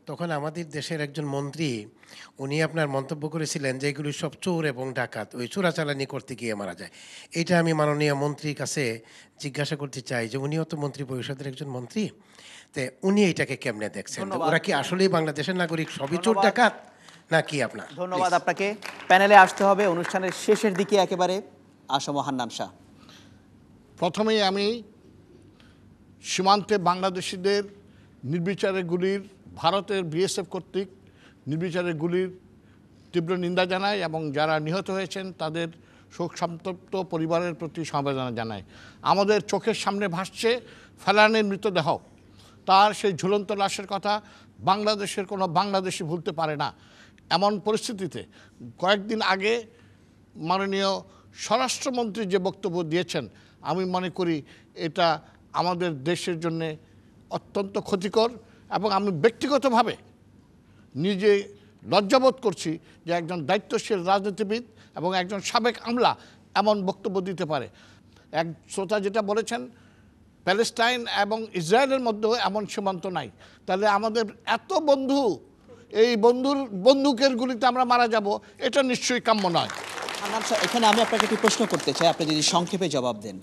Speaker 6: তখন আমাদের দেশের একজন মন্ত্রী উনি আপনার মন্তব্য করেছিলেন যে এগুলি সব চোর এবং ডাকাত, ওই চোরাচালানি করতে গিয়ে মারা যায়। এটা আমি মাননীয় মন্ত্রীর কাছে জিজ্ঞাসা করতে চাই যে উনিও তো মন্ত্রী পরিষদের একজন মন্ত্রী, তো উনি এইটাকে কেমনে দেখছেন? ওরা কি আসলেই বাংলাদেশের নাগরিক সবই চোর ডাকাত নাকি? আপনার
Speaker 1: ধন্যবাদ আপনাকে। প্যানেলে আসতে হবে অনুষ্ঠানের শেষের দিকে একেবারে। আসম হান্নান শাহ।
Speaker 10: প্রথমেই আমি সীমান্তে বাংলাদেশিদের নির্বিচারে গুলির, ভারতের বিএসএফ কর্তৃক নির্বিচারে গুলির তীব্র নিন্দা জানাই এবং যারা নিহত হয়েছেন তাদের শোক সন্তপ্ত পরিবারের প্রতি সমবেদনা জানাই। আমাদের চোখের সামনে ভাসছে ফেলানির মৃতদেহ, তার সেই ঝুলন্ত লাশের কথা বাংলাদেশের কোনো বাংলাদেশি ভুলতে পারে না। এমন পরিস্থিতিতে কয়েকদিন আগে মাননীয় স্বরাষ্ট্রমন্ত্রী যে বক্তব্য দিয়েছেন, আমি মনে করি এটা আমাদের দেশের জন্যে অত্যন্ত ক্ষতিকর এবং আমি ব্যক্তিগতভাবে নিজে লজ্জাবোধ করছি যে একজন দায়িত্বশীল রাজনীতিবিদ এবং একজন সাবেক আমলা এমন বক্তব্য দিতে পারে। এক শ্রোতা যেটা বলেছেন, প্যালেস্টাইন এবং ইসরায়েলের মধ্যেও এমন সীমান্ত নাই, তাহলে আমাদের এত বন্ধু, এই বন্দুকের গুলিতে আমরা মারা যাব, এটা নিশ্চয়ই কাম্য নয়।
Speaker 1: এখানে আমি আপনাকে একটি প্রশ্ন করতে চাই, আপনি যদি সংক্ষেপে জবাব দেন।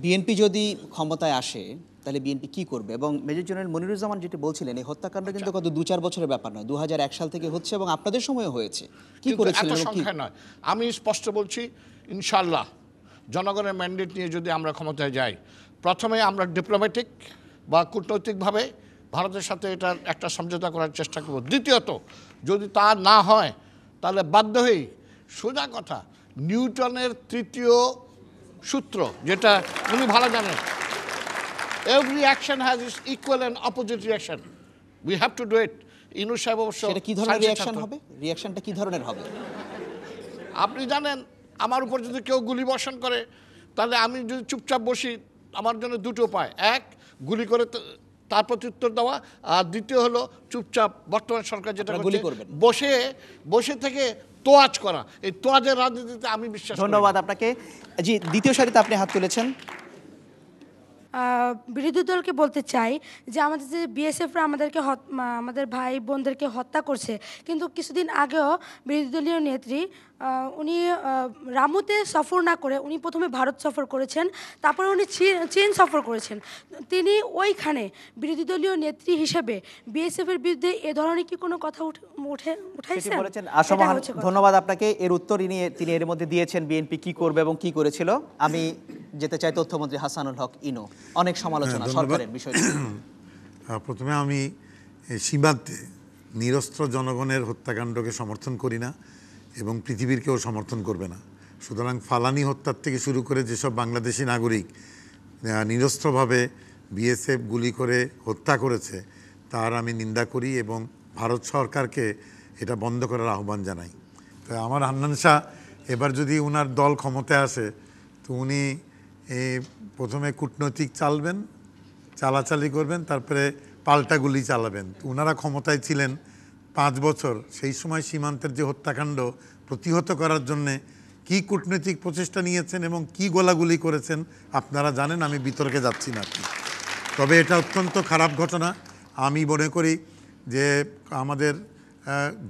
Speaker 1: বিএনপি যদি ক্ষমতায় আসে তাহলে বিএনপি কি করবে? এবং মেজর জেনারেল মনিরুজ্জামান যেটি বলছিলেন, এই হত্যাকাণ্ড কিন্তু গত 2-4 বছরের ব্যাপার নয়, 2001 সাল থেকে হচ্ছে এবং আপনাদের সময়ও হয়েছে। কি করেছিলেন?
Speaker 10: নয়, আমি স্পষ্ট বলছি, ইনশাআল্লাহ জনগণের ম্যান্ডেট নিয়ে যদি আমরা ক্ষমতায় যাই, প্রথমে আমরা ডিপ্লোম্যাটিক বা কূটনৈতিকভাবে ভারতের সাথে এটার একটা সমঝোতা করার চেষ্টা করব। দ্বিতীয়ত, যদি তা না হয় তাহলে বাধ্য হয়েই, সোজা কথা, নিউটনের তৃতীয় সূত্র যেটা উনি ভালো জানেন, every action has its equal and opposite reaction. We have to do it. Yunus সাহেব অবশ্য
Speaker 1: সেটা কি ধরনের রিঅ্যাকশন হবে? রিঅ্যাকশনটা কি ধরনের হবে?
Speaker 10: আপনি জানেন, আমার উপর যদি কেউ গুলি বর্ষণ করে তাহলে আমি যদি চুপচাপ বসি, আমার জন্য দুটো উপায়, এক গুলি করে তার প্রত্যুত্তর দেওয়া, আর দ্বিতীয় হলো চুপচাপ বর্তমান সরকার যেটা করছে বসে থেকে তোয়াজ করা। এই তোয়াজের রাজনীতিতে আমি বিশ্বাস করি।
Speaker 1: ধন্যবাদ আপনাকে। জি, দ্বিতীয় সারিতে আপনি হাত তুলেছেন।
Speaker 7: বিরোধী দলকে বলতে চাই যে আমাদের যে বিএসএফরা আমাদের ভাই বোনদেরকে হত্যা করছে, কিন্তু কিছুদিন আগেও বিরোধী দলীয় নেত্রী উনি রামুতে সফর না করে উনি প্রথমে ভারত সফর করেছেন, তারপরে উনি চীন সফর করেছেন। তিনি ওইখানে বিরোধী দলীয় নেত্রী হিসেবে বিএসএফের বিরুদ্ধে এ ধরনের কি কোনো কথা উঠাইছেন?
Speaker 1: ধন্যবাদ আপনাকে। এর উত্তর তিনি এর মধ্যে দিয়েছেন বিএনপি কি করবে এবং কি করেছিল। আমি যেতে চাই তথ্যমন্ত্রী হাসানুল হক ইনু। অনেক সমালোচনা সরকারের বিষয়টি।
Speaker 14: প্রথমে আমি সীমান্তে নিরস্ত্র জনগণের হত্যাকাণ্ডকে সমর্থন করি না এবং পৃথিবীর কেউ সমর্থন করবে না। সুতরাং ফালানি হত্যার থেকে শুরু করে যেসব বাংলাদেশি নাগরিক নিরস্ত্রভাবে বিএসএফ গুলি করে হত্যা করেছে তার আমি নিন্দা করি এবং ভারত সরকারকে এটা বন্ধ করার আহ্বান জানাই। তো আমার হান্নান শাহ এবার যদি ওনার দল ক্ষমতায় আসে তো উনি প্রথমে কূটনৈতিক চালাচালি করবেন, তারপরে পাল্টা গুলি চালাবেন। তো ওনারা ক্ষমতায় ছিলেন 5 বছর, সেই সময় সীমান্তের যে হত্যাকাণ্ড প্রতিহত করার জন্যে কি কূটনৈতিক প্রচেষ্টা নিয়েছেন এবং কি গোলাগুলি করেছেন আপনারা জানেন, আমি বিতর্কে যাচ্ছি না। তবে এটা অত্যন্ত খারাপ ঘটনা। আমি মনে করি যে আমাদের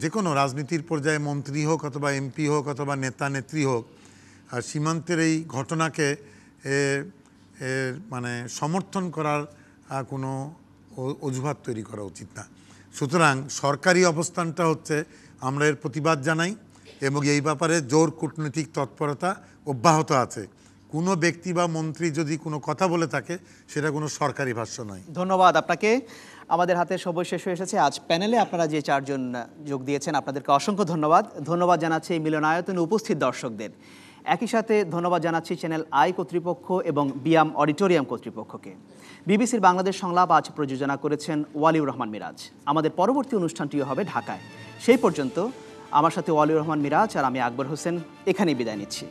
Speaker 14: যে কোনো রাজনীতির পর্যায়ে মন্ত্রী হোক অথবা এমপি হোক অথবা নেতা নেত্রী হোক, সীমান্তের এই ঘটনাকে মানে সমর্থন করার কোনো অজুহাত তৈরি করা উচিত না। সুতরাং সরকারি অবস্থানটা হচ্ছে আমরা এর প্রতিবাদ জানাই এবং এই ব্যাপারে জোর কূটনৈতিক তৎপরতা অব্যাহত আছে। কোনো ব্যক্তি বা মন্ত্রী যদি কোনো কথা বলে থাকে সেটা কোনো সরকারি ভাষ্য নয়।
Speaker 1: ধন্যবাদ আপনাকে। আমাদের হাতে সময় শেষ হয়ে এসেছে। আজ প্যানেলে আপনারা যে 4 জন যোগ দিয়েছেন আপনাদেরকে অসংখ্য ধন্যবাদ। ধন্যবাদ জানাচ্ছি এই মিলনায়তনে উপস্থিত দর্শকদের। একই সাথে ধন্যবাদ জানাচ্ছি চ্যানেল আই কর্তৃপক্ষ এবং বিয়াম অডিটোরিয়াম কর্তৃপক্ষকে। বিবিসির বাংলাদেশ সংলাপ আজ প্রযোজনা করেছেন ওয়ালিউর রহমান মিরাজ। আমাদের পরবর্তী অনুষ্ঠানটিও হবে ঢাকায়। সেই পর্যন্ত আমার সাথে ওয়ালিউর রহমান মিরাজ আর আমি আকবর হোসেন এখানেই বিদায় নিচ্ছি।